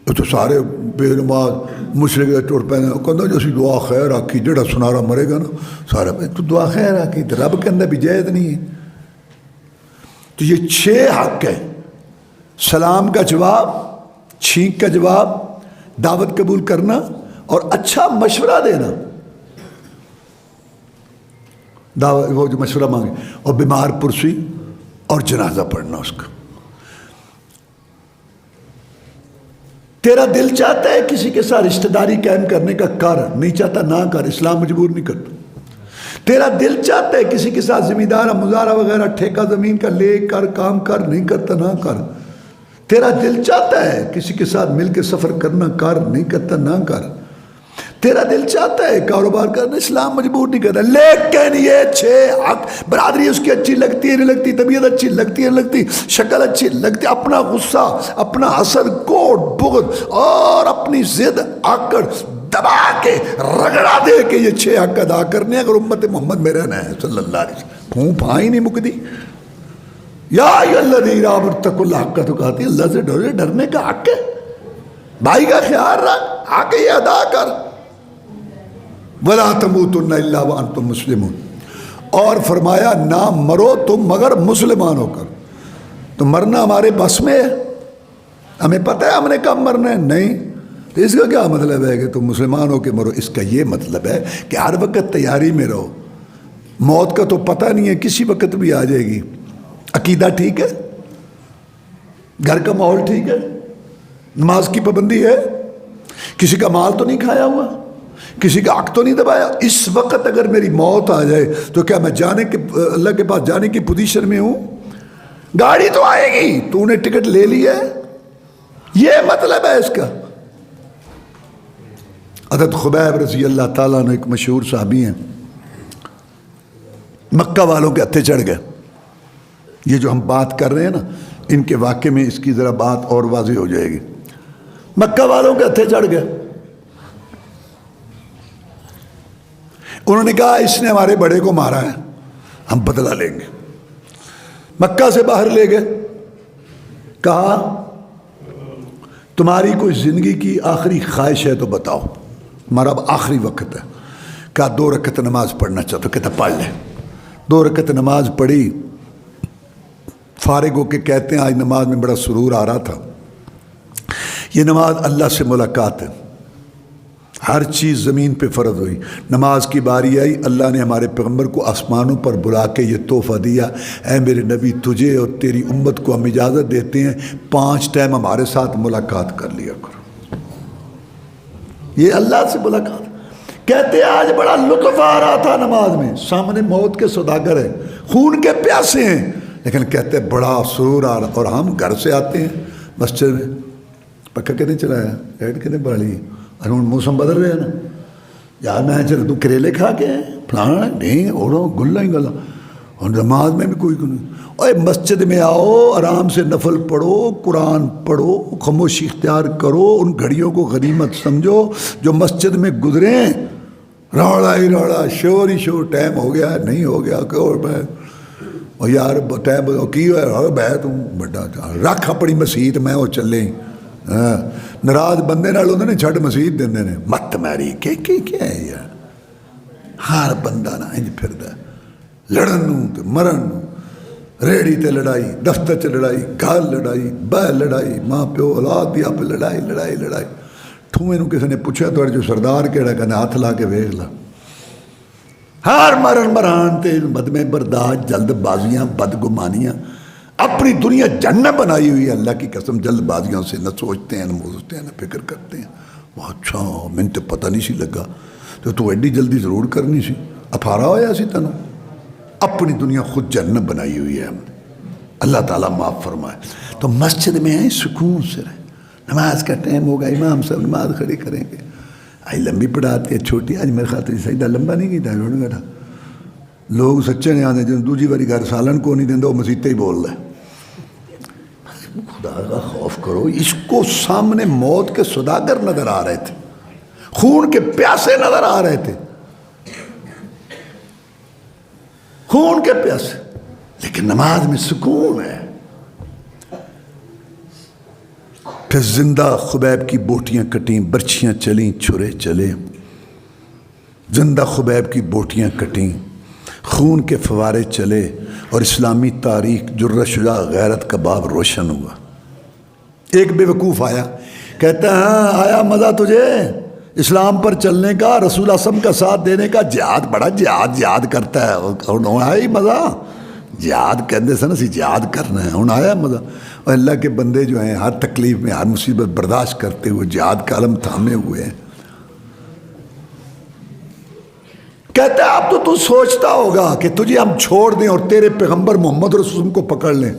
تو سارے بے نماز مشرق ٹوٹ پہ کہنا جو اسی دعا خیر آکی, جڑا سنارا مرے گا نا سارا تو دعا خیر آکی, تو رب کے اندر بھی جائز نہیں ہے. تو یہ 6 حق ہے: سلام کا جواب, چھینک کا جواب, دعوت قبول کرنا اور اچھا مشورہ دینا. دعوت وہ جو مشورہ مانگے, اور بیمار پرسی اور جنازہ پڑھنا اس کا. تیرا دل چاہتا ہے کسی کے ساتھ رشتہ داری قائم کرنے کا, کر. نہیں چاہتا نہ کر, اسلام مجبور نہیں کرتا. تیرا دل چاہتا ہے کسی کے ساتھ زمیندارہ مزارہ وغیرہ ٹھیکہ زمین کا لے کر کام کر, نہیں کرتا نہ کر. تیرا دل چاہتا ہے کسی کے ساتھ مل کے سفر کرنا, کر. نہیں کرتا نہ کر. تیرا دل چاہتا ہے کاروبار کرنا, اسلام مجبور نہیں کرتا. لیکن یہ 6 حق, برادری اس کی اچھی لگتی ہے نہیں لگتی, طبیعت اچھی لگتی ہے نہیں لگتی, شکل اچھی لگتی, اپنا غصہ, اپنا حسد, کوڑ, بغض اور اپنی ضد آکڑ دبا کے رگڑا دے کہ یہ 6 حق ادا کرنے اگر امت محمد میں رہنا ہے صلی اللہ علیہ وسلم. پھوں پھائی نہیں مکدی. یا ایھا الذین آمنوا اتقوا اللہ حق تقاتہ, اللہ سے ڈرو, ڈرنے کا حق ہے. بھائی کا خیال رکھ, حق یہ ادا کر. وَلَا تَمُوتُنَّ إِلَّا وَأَنْتُمْ مُسْلِمُونَ, اور فرمایا نہ مرو تم مگر مسلمان ہو کر. تو مرنا ہمارے بس میں ہے؟ ہمیں پتہ ہے ہم نے کب مرنا ہے؟ نہیں. تو اس کا کیا مطلب ہے کہ تم مسلمان ہو کے مرو؟ اس کا یہ مطلب ہے کہ ہر وقت تیاری میں رہو. موت کا تو پتہ نہیں ہے, کسی وقت بھی آ جائے گی. عقیدہ ٹھیک ہے, گھر کا ماحول ٹھیک ہے, نماز کی پابندی ہے, کسی کا مال تو نہیں کھایا ہوا, کسی کا حق تو نہیں دبایا. اس وقت اگر میری موت آ جائے تو کیا میں جانے کے اللہ کے پاس جانے کی پوزیشن میں ہوں؟ گاڑی تو آئے گی, تو نے ٹکٹ لے لی ہے. یہ مطلب ہے اس کا. حضرت خبیب رضی اللہ تعالیٰ نے, ایک مشہور صحابی ہیں, مکہ والوں کے ہتھے چڑھ گئے. یہ جو ہم بات کر رہے ہیں نا, ان کے واقعے میں اس کی ذرا بات اور واضح ہو جائے گی. مکہ والوں کے ہتھے چڑھ گئے. انہوں نے کہا اس نے ہمارے بڑے کو مارا ہے, ہم بدلہ لیں گے. مکہ سے باہر لے گئے. کہا تمہاری کوئی زندگی کی آخری خواہش ہے تو بتاؤ, ہمارا اب آخری وقت ہے. کہا 2 رکعت نماز پڑھنا چاہتا. کہتا پڑھ لے. 2 رکعت نماز پڑھی. فارغ ہو کے کہتے ہیں آج نماز میں بڑا سرور آ رہا تھا. یہ نماز اللہ سے ملاقات ہے. ہر چیز زمین پہ فرض ہوئی, نماز کی باری آئی, اللہ نے ہمارے پیغمبر کو آسمانوں پر بلا کے یہ تحفہ دیا, اے میرے نبی تجھے اور تیری امت کو ہم اجازت دیتے ہیں 5 ٹائم ہمارے ساتھ ملاقات کر لیا کرو. یہ اللہ سے ملاقات. کہتے آج بڑا لطف آ رہا تھا نماز میں, سامنے موت کے سوداگر ہیں, خون کے پیاسے ہیں, لیکن کہتے بڑا سرور آ رہا. اور ہم گھر سے آتے ہیں مسجد میں, پکا کہنے چلایا, ایڈ کہنے بڑی, اور موسم بدل رہے ہیں نا, یار میں چل تو کریلے کھا کے ہیں فلانا, نہیں اوڑو گلا ہی گلا. اور نماز میں بھی کوئی نہیں. اور مسجد میں آؤ, آرام سے نفل پڑھو, قرآن پڑھو, خاموشی اختیار کرو, ان گھڑیوں کو غنیمت سمجھو جو مسجد میں گزریں. روڑا ہی روڑا, شور ہی شور, ٹائم ہو گیا نہیں ہو گیا, اور یار ٹائم کی بہ تم بڑا رکھ اپنی مسیت میں وہ چلے. ناراض بندے نال انہوں نے چھٹ مسیت دیندے نے, مت میری کیا ہے یار. ہر بندہ نہ انج پھردا, لڑن نوں تے مرن نوں, ریڑی تے لڑائی, دفتر چ لڑائی, گھر لڑائی, بہ لڑائی, ماں پیو اولاد دی آپ لڑائی لڑائی لڑائی. ٹھوئے نوں کسی نے پوچھا تھوڑے جو سردار کہڑا, کہنا ہاتھ لا کے ویکھ لا. ہر مرن مران تے بدمے برداشت, جلد بازیاں, بدگمانیاں, اپنی دنیا جنت بنائی ہوئی ہے. اللہ کی قسم جلد بازیوں سے نہ سوچتے ہیں, نہ سوچتے ہیں, نہ فکر کرتے ہیں. اچھا میں تو پتہ نہیں سی لگا, تو ایڈی جلدی ضرور کرنی سی. افارا ہوا اسی طرح اپنی دنیا خود جنت بنائی ہوئی ہے ہم نے. اللہ تعالیٰ معاف فرمائے. تو مسجد میں آئیں سکون سے رہیں. نماز کا ٹائم ہوگا, امام صاحب نماز کھڑی کریں گے, آج لمبی پڑھاتے ہیں چھوٹی, آج میرے خاطر سجدہ لمبا نہیں کیتا. لوگ سچے نہیں آتے جن دوسری باری گھر سالن کو نہیں دینا وہ مسیطے ہی بول رہے ہیں. خدا کا خوف کرو. اس کو سامنے موت کے سوداگر نظر آ رہے تھے, خون کے پیاسے نظر آ رہے تھے, خون کے پیاسے, لیکن نماز میں سکون ہے. پھر زندہ خبیب کی بوٹیاں کٹیں, برچھیاں چلیں, چھرے چلے. زندہ خبیب کی بوٹیاں کٹیں, خون کے فوارے چلے, اور اسلامی تاریخ جرہ شجاع غیرت کا باب روشن ہوا. ایک بے وقوف آیا, کہتا ہے ہاں آیا مزہ تجھے اسلام پر چلنے کا, رسول اللہ صلی اللہ علیہ وسلم کا ساتھ دینے کا. جہاد بڑا جہاد کرتا ہے. ہوں آیا ہی مزہ, جہاد کہتے سن اسی جہاد کرنا ہے. ہوں آیا مزہ. اور اللہ کے بندے جو ہیں ہر تکلیف میں ہر مصیبت برداشت کرتے ہوئے جہاد کا علم تھامے ہوئے ہیں. کہتا ہے اب تو سوچتا ہوگا کہ تجھے ہم چھوڑ دیں اور تیرے پیغمبر محمد رسول کو پکڑ لیں.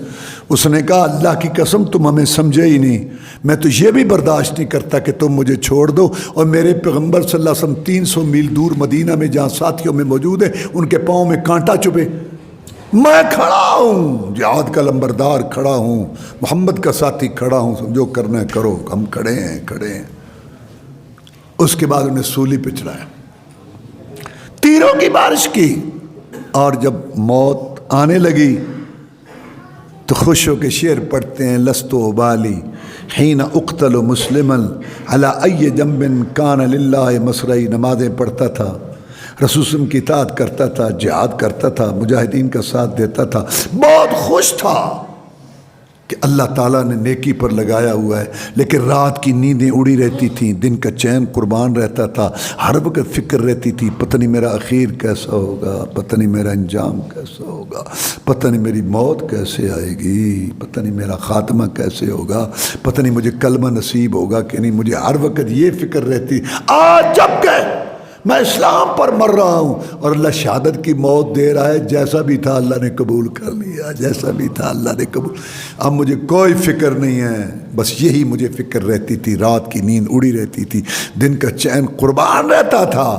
اس نے کہا اللہ کی قسم تم ہمیں سمجھے ہی نہیں. میں تو یہ بھی برداشت نہیں کرتا کہ تم مجھے چھوڑ دو اور میرے پیغمبر صلی اللہ علیہ وسلم 300 میل دور مدینہ میں جہاں ساتھیوں میں موجود ہیں ان کے پاؤں میں کانٹا چبھے. میں کھڑا ہوں, جہاد کا لمبردار کھڑا ہوں, محمد کا ساتھی کھڑا ہوں, سمجھو کرنا ہے کرو, ہم کھڑے ہیں. اس کے بعد انہیں سولی پہ چڑھایا, تیروں کی بارش کی, اور جب موت آنے لگی تو خوش ہو کے شعر پڑھتے ہیں لست ابالی حین اقتل مسلما علی ای جنب کان للہ مسرعی. نمازیں پڑھتا تھا, رسول وسلم کی اطاعت کرتا تھا, جہاد کرتا تھا, مجاہدین کا ساتھ دیتا تھا, بہت خوش تھا کہ اللہ تعالیٰ نے نیکی پر لگایا ہوا ہے. لیکن رات کی نیندیں اڑی رہتی تھیں, دن کا چین قربان رہتا تھا, ہر وقت فکر رہتی تھی پتہ نہیں میرا اخیر کیسا ہوگا, پتہ نہیں میرا انجام کیسا ہوگا, پتہ نہیں میری موت کیسے آئے گی, پتہ نہیں میرا خاتمہ کیسے ہوگا, پتہ نہیں مجھے کلمہ نصیب ہوگا کہ نہیں. مجھے ہر وقت یہ فکر رہتی. آج جب کہ میں اسلام پر مر رہا ہوں اور اللہ شہادت کی موت دے رہا ہے, جیسا بھی تھا اللہ نے قبول کر لیا, جیسا بھی تھا اللہ نے قبول. اب مجھے کوئی فکر نہیں ہے, بس یہی مجھے فکر رہتی تھی. رات کی نیند اڑی رہتی تھی, دن کا چین قربان رہتا تھا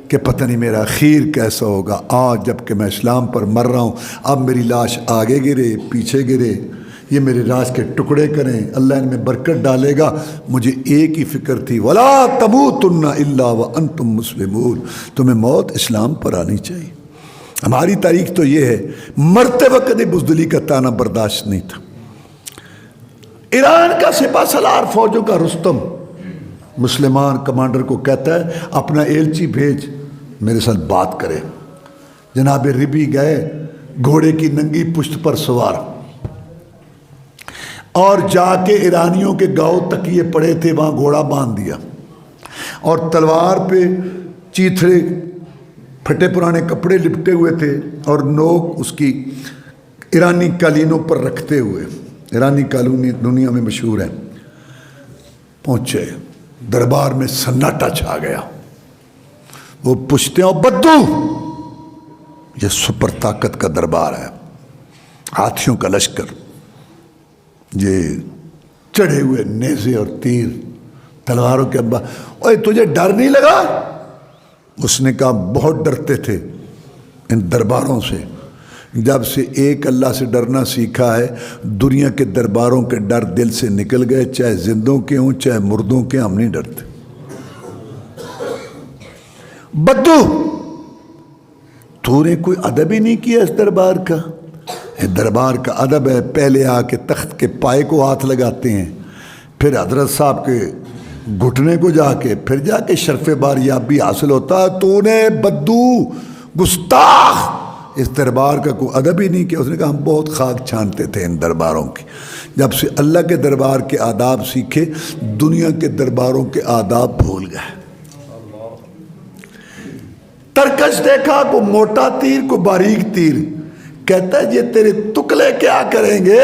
کہ پتہ نہیں میرا اخیر کیسا ہوگا. آج جب کہ میں اسلام پر مر رہا ہوں, اب میری لاش آگے گرے پیچھے گرے, یہ میرے راز کے ٹکڑے کریں, اللہ ان میں برکت ڈالے گا. مجھے ایک ہی فکر تھی, ولا تموتن الا وانتم مسلمون, تمہیں موت اسلام پر آنی چاہیے. ہماری تاریخ تو یہ ہے, مرتے وقت بزدلی کا تانا برداشت نہیں تھا. ایران کا سپہ سالار فوجوں کا رستم مسلمان کمانڈر کو کہتا ہے اپنا ایلچی بھیج میرے ساتھ بات کرے. جناب ربی گئے, گھوڑے کی ننگی پشت پر سوار, اور جا کے ایرانیوں کے گاؤں تکیے پڑے تھے وہاں گھوڑا باندھ دیا, اور تلوار پہ چیتھڑے پھٹے پرانے کپڑے لپٹے ہوئے تھے, اور نوک اس کی ایرانی قالینوں پر رکھتے ہوئے. ایرانی قالین دنیا میں مشہور ہے. پہنچے, دربار میں سناٹا چھا گیا. وہ پوچھتے ہیں بدو, یہ سپر طاقت کا دربار ہے, ہاتھیوں کا لشکر, یہ چڑھے ہوئے نیزے اور تیر تلواروں کے ابا, اوے تجھے ڈر نہیں لگا؟ اس نے کہا بہت ڈرتے تھے ان درباروں سے. جب سے ایک اللہ سے ڈرنا سیکھا ہے, دنیا کے درباروں کے ڈر دل سے نکل گئے, چاہے زندوں کے ہوں چاہے مردوں کے, ہم نہیں ڈرتے. بدو تو نے کوئی ادب ہی نہیں کیا اس دربار کا. دربار کا ادب ہے, پہلے آ کے تخت کے پائے کو ہاتھ لگاتے ہیں, پھر حضرت صاحب کے گھٹنے کو جا کے, پھر جا کے شرف باریابی حاصل ہوتا. تو نے بدو گستاخ اس دربار کا کوئی ادب ہی نہیں کیا. اس نے کہا ہم بہت خاک چھانتے تھے ان درباروں کی. جب سے اللہ کے دربار کے آداب سیکھے, دنیا کے درباروں کے آداب بھول گئے. ترکش دیکھا, کو موٹا تیر کو باریک تیر. کہتا ہے یہ تیرے تکلے کیا کریں گے.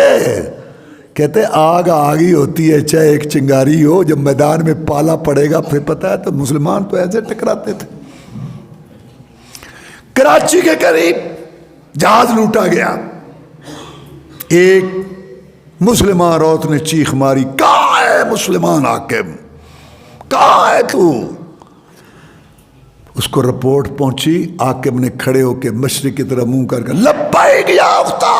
کہتے ہیں آگ آگ ہی ہوتی ہے, چاہے ایک چنگاری ہو, جب میدان میں پالا پڑے گا پھر پتہ ہے. تو مسلمان تو ایسے ٹکراتے تھے. کراچی کے قریب جہاز لوٹا گیا، ایک مسلمان عورت نے چیخ ماری، کہاں ہے مسلمان حاکم، کہاں ہے تو؟ اس کو رپورٹ پہنچی، حاکم نے کھڑے ہو کے مشرق کی طرف منہ کر کے لبیک یا اختہ،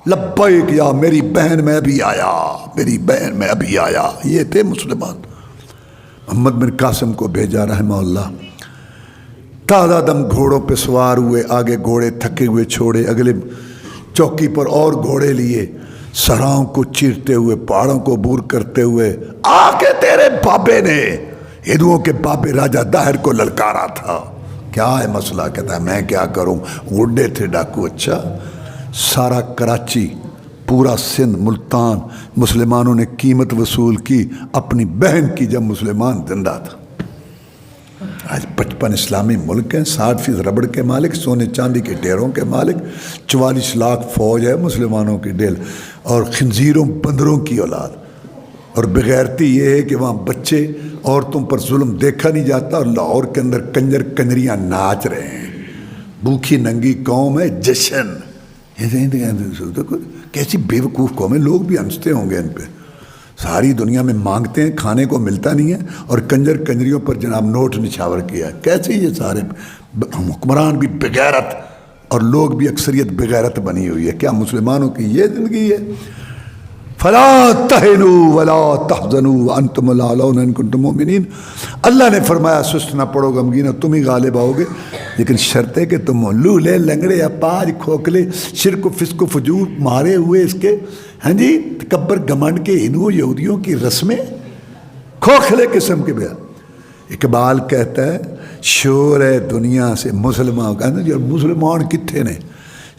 لبیک یا میری بہن میں ابھی آیا، میری بہن میں ابھی آیا۔ یہ تھے مسلمان۔ محمد بن قاسم کو بھیجا رحمہ اللہ، تازہ دم گھوڑوں پہ سوار ہوئے، آگے گھوڑے تھکے ہوئے چھوڑے، اگلے چوکی پر اور گھوڑے لیے، سراؤں کو چیرتے ہوئے، پہاڑوں کو عبور کرتے ہوئے آ کے تیرے بابے نے ہندوؤں کے بابے راجہ داہر کو للکارا تھا، کیا ہے مسئلہ؟ کہتا ہے میں کیا کروں، گڈے تھے ڈاکو۔ اچھا، سارا کراچی، پورا سندھ، ملتان، مسلمانوں نے قیمت وصول کی اپنی بہن کی جب مسلمان زندہ تھا۔ آج 55 اسلامی ملک ہیں، 60% ربڑ کے مالک، سونے چاندی کے ڈھیروں کے مالک، 44 لاکھ فوج ہے مسلمانوں کی ڈیل، اور خنزیروں بندروں کی اولاد۔ اور بغیرتی یہ ہے کہ وہاں بچے عورتوں پر ظلم دیکھا نہیں جاتا، اور لاہور کے اندر کنجر کنجریاں ناچ رہے ہیں، بھوکھی ننگی قوم ہے، جشن۔ کیسی بے وقوف قوم ہے، لوگ بھی ہنستے ہوں گے ان پہ۔ ساری دنیا میں مانگتے ہیں، کھانے کو ملتا نہیں ہے، اور کنجر کنجریوں پر جناب نوٹ نچھاور کیا ہے۔ کیسے یہ سارے حکمران بھی بغیرت اور لوگ بھی اکثریت بغیرت بنی ہوئی ہے؟ کیا مسلمانوں کی یہ زندگی ہے؟ فلا تہنوا ولا تحزنوا وانتم الاعلون ان کنتم مؤمنین۔ اللہ نے فرمایا سست نہ پڑو غمگین، تم ہی غالب آؤ گے، لیکن شرط ہے کہ تم لولے لنگڑے اپاج کھوکھلے شرک و فسق و فجور مارے ہوئے اس کے ہاں جی تکبر گھمنڈ کے ہندوؤں یہودیوں کی رسمیں کھوکھلے قسم کے بیان۔ اقبال کہتا ہے شور ہے دنیا سے مسلمان، کہتے ہیں مسلمان کتنے نے؟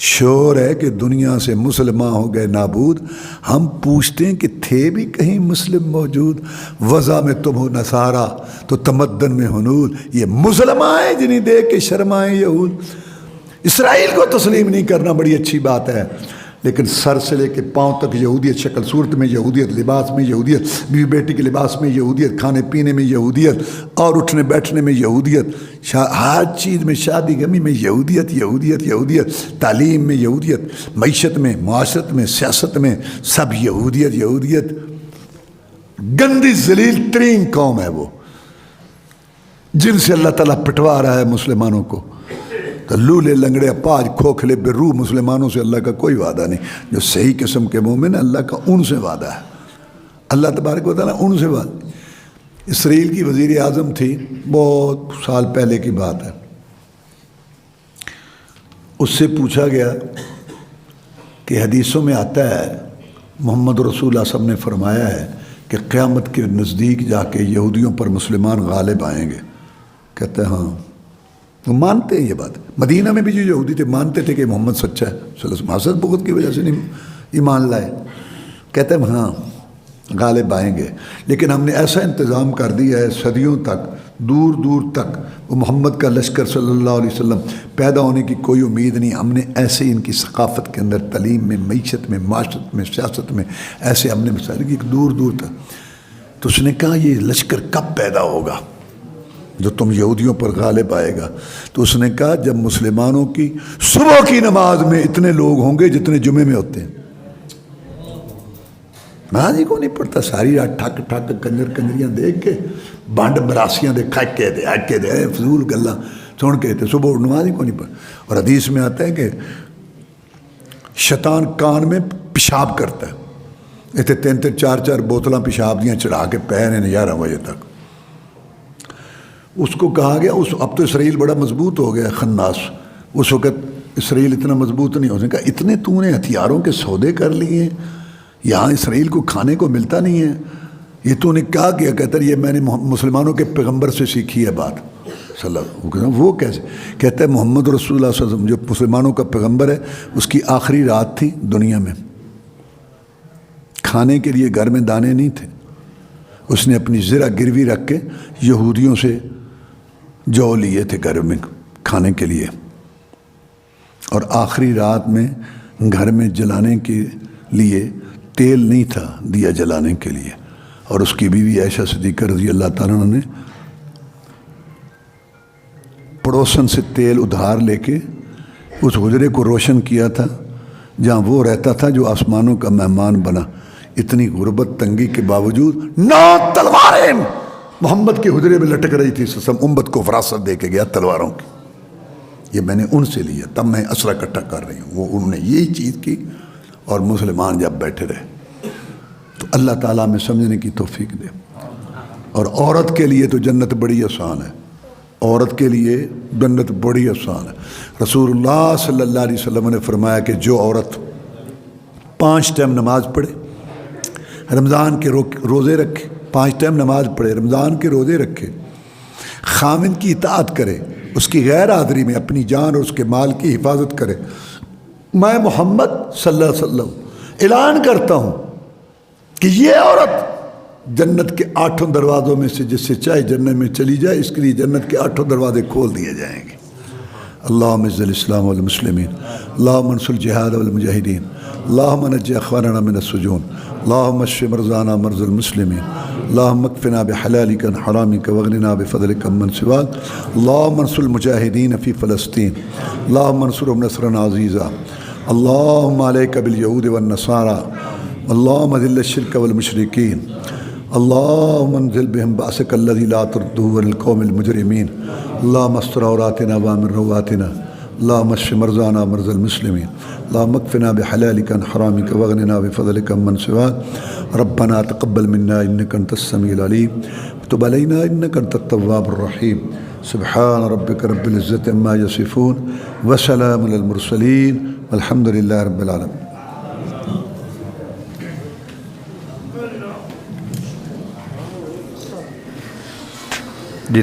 شور ہے کہ دنیا سے مسلمان ہو گئے نابود، ہم پوچھتے ہیں کہ تھے بھی کہیں مسلم موجود، وضع میں تم ہو نصارہ تو تمدن میں ہنود، یہ مسلمان ہیں جنہیں دیکھ کے شرمائیں یہود۔ اسرائیل کو تسلیم نہیں کرنا بڑی اچھی بات ہے، لیکن سر سے لے کے پاؤں تک یہودیت، شکل صورت میں یہودیت، لباس میں یہودیت، بیوی بیٹی کے لباس میں یہودیت، کھانے پینے میں یہودیت، اور اٹھنے بیٹھنے میں یہودیت، ہر چیز میں، شادی غمی میں یہودیت یہودیت یہودیت، تعلیم میں یہودیت، معیشت میں، معاشرت میں، سیاست میں، سب یہودیت یہودیت۔ گندی ذلیل ترین قوم ہے وہ، جن سے اللہ تعالیٰ پٹوا رہا ہے مسلمانوں کو۔ تو لولے لنگڑے اپاج کھوکھلے بے روح مسلمانوں سے اللہ کا کوئی وعدہ نہیں۔ جو صحیح قسم کے مومن ہیں اللہ کا ان سے وعدہ ہے، اللہ تبارک و تعالیٰ ان سے وعدہ۔ اسرائیل کی وزیر اعظم تھی، بہت سال پہلے کی بات ہے، اس سے پوچھا گیا کہ حدیثوں میں آتا ہے محمد رسول اللہ صلی اللہ علیہ وسلم نے فرمایا ہے کہ قیامت کے نزدیک جا کے یہودیوں پر مسلمان غالب آئیں گے۔ کہتے ہیں ہاں، وہ مانتے ہیں یہ بات۔ مدینہ میں بھی جو یہودی تھے مانتے تھے کہ محمد سچا ہے صلی اللہ علیہ وسلم، حسد بغض کی وجہ سے نہیں ایمان لائے۔ کہتے ہیں ہاں غالب آئیں گے، لیکن ہم نے ایسا انتظام کر دیا ہے صدیوں تک، دور دور تک وہ محمد کا لشکر صلی اللہ علیہ وسلم پیدا ہونے کی کوئی امید نہیں۔ ہم نے ایسے ان کی ثقافت کے اندر، تعلیم میں، معیشت میں، معاشرت میں، سیاست میں، ایسے ہم نے مثال کی دور دور تک۔ تو اس نے کہا یہ لشکر کب پیدا ہوگا جو تم یہودیوں پر غالب آئے گا؟ تو اس نے کہا جب مسلمانوں کی صبح کی نماز میں اتنے لوگ ہوں گے جتنے جمعے میں ہوتے ہیں۔ نماز ہی کو نہیں پڑھتا، ساری رات ٹھک ٹھک کنجر کنجریاں دیکھ کے، بانڈ براسیاں دے کھک کے دے ہٹ کے دے فضول گلا سن کے، صبح نماز ہی کو نہیں پڑھتا۔ اور حدیث میں آتا ہے کہ شیطان کان میں پیشاب کرتا ہے، اتنے 3 4 4 بوتلاں پیشاب دیاں چڑھا کے پہنے 11 بجے تک۔ اس کو کہا گیا اب تو اسرائیل بڑا مضبوط ہو گیا، خناس، اس وقت اسرائیل اتنا مضبوط نہیں ہو سکا، اتنے تو نے ہتھیاروں کے سودے کر لیے ہیں، یہاں اسرائیل کو کھانے کو ملتا نہیں ہے، یہ تو نے کہا کیا؟ کہتا ہے یہ میں نے مسلمانوں کے پیغمبر سے سیکھی ہے بات صلی اللہ علیہ وسلم۔ وہ کیسے؟ کہتا ہے محمد رسول اللہ صلی اللہ علیہ وسلم جو مسلمانوں کا پیغمبر ہے، اس کی آخری رات تھی دنیا میں، کھانے کے لیے گھر میں دانے نہیں تھے، اس نے اپنی زرہ گروی رکھ کے یہودیوں سے جو لیے تھے گھر میں کھانے کے لیے، اور آخری رات میں گھر میں جلانے کے لیے تیل نہیں تھا دیا جلانے کے لیے، اور اس کی بیوی عائشہ صدیقہ رضی اللہ تعالیٰ عنہ نے پڑوسن سے تیل ادھار لے کے اس حجرے کو روشن کیا تھا جہاں وہ رہتا تھا جو آسمانوں کا مہمان بنا. اتنی غربت تنگی کے باوجود 9 تلواریں محمد کے حجرے میں لٹک رہی تھی. امت کو وراثت دے کے گیا تلواروں کی. یہ میں نے ان سے لیا، تب میں اسرہ اکٹھا کر رہی ہوں. وہ انہوں نے یہی چیز کی اور مسلمان جب بیٹھے رہے. تو اللہ تعالیٰ میں سمجھنے کی توفیق دے. اور عورت کے لیے تو جنت بڑی آسان ہے. عورت کے لیے جنت بڑی آسان ہے. رسول اللہ صلی اللہ علیہ وسلم نے فرمایا کہ جو عورت 5 ٹائم نماز پڑھے، رمضان کے روزے رکھے، 5 ٹائم نماز پڑھے، رمضان کے روزے رکھے، خامن کی اطاعت کرے، اس کی غیر حاضری میں اپنی جان اور اس کے مال کی حفاظت کرے، میں محمد صلی اللہ علیہ وسلم اعلان کرتا ہوں کہ یہ عورت جنت کے 8 دروازوں میں سے جس سے چاہے جنت میں چلی جائے، اس کے لیے جنت کے 8 دروازے کھول دیے جائیں گے. اللہم اعز الاسلام والمسلمین، اللہم انصر الجہاد والمجاہدین، اللہم نجی اخواننا من السجون، اللہم اشف مرضانا مرضى المسلمین، اللہم اکفنا بحلالک عن حرامک واغننا بفضلک عمن سواک، اللہم انصر المجاہدین فی فلسطین، اللہم انصرهم نصرا عزیزا، اللہم علیک بالیہود والنصارى، اللہم اذل الشرک والمشرکین، اللہم انزل بهم بأسک الذی لا ترده عن القوم المجرمین، اللہم استر عوراتنا وامن رواتنا، اللہم اشف مرضانا مرضى المسلمین، اللہم اکفنا بحلالک عن حرامک واغننا بفضلک عمن سواک، ربنا تقبل منا انک انت السمیع العلیم وتب علینا انک انت التواب الرحیم. سبحان ربک رب العزة عما یصفون وسلام علی المرسلین والحمد للہ رب العالمین. جی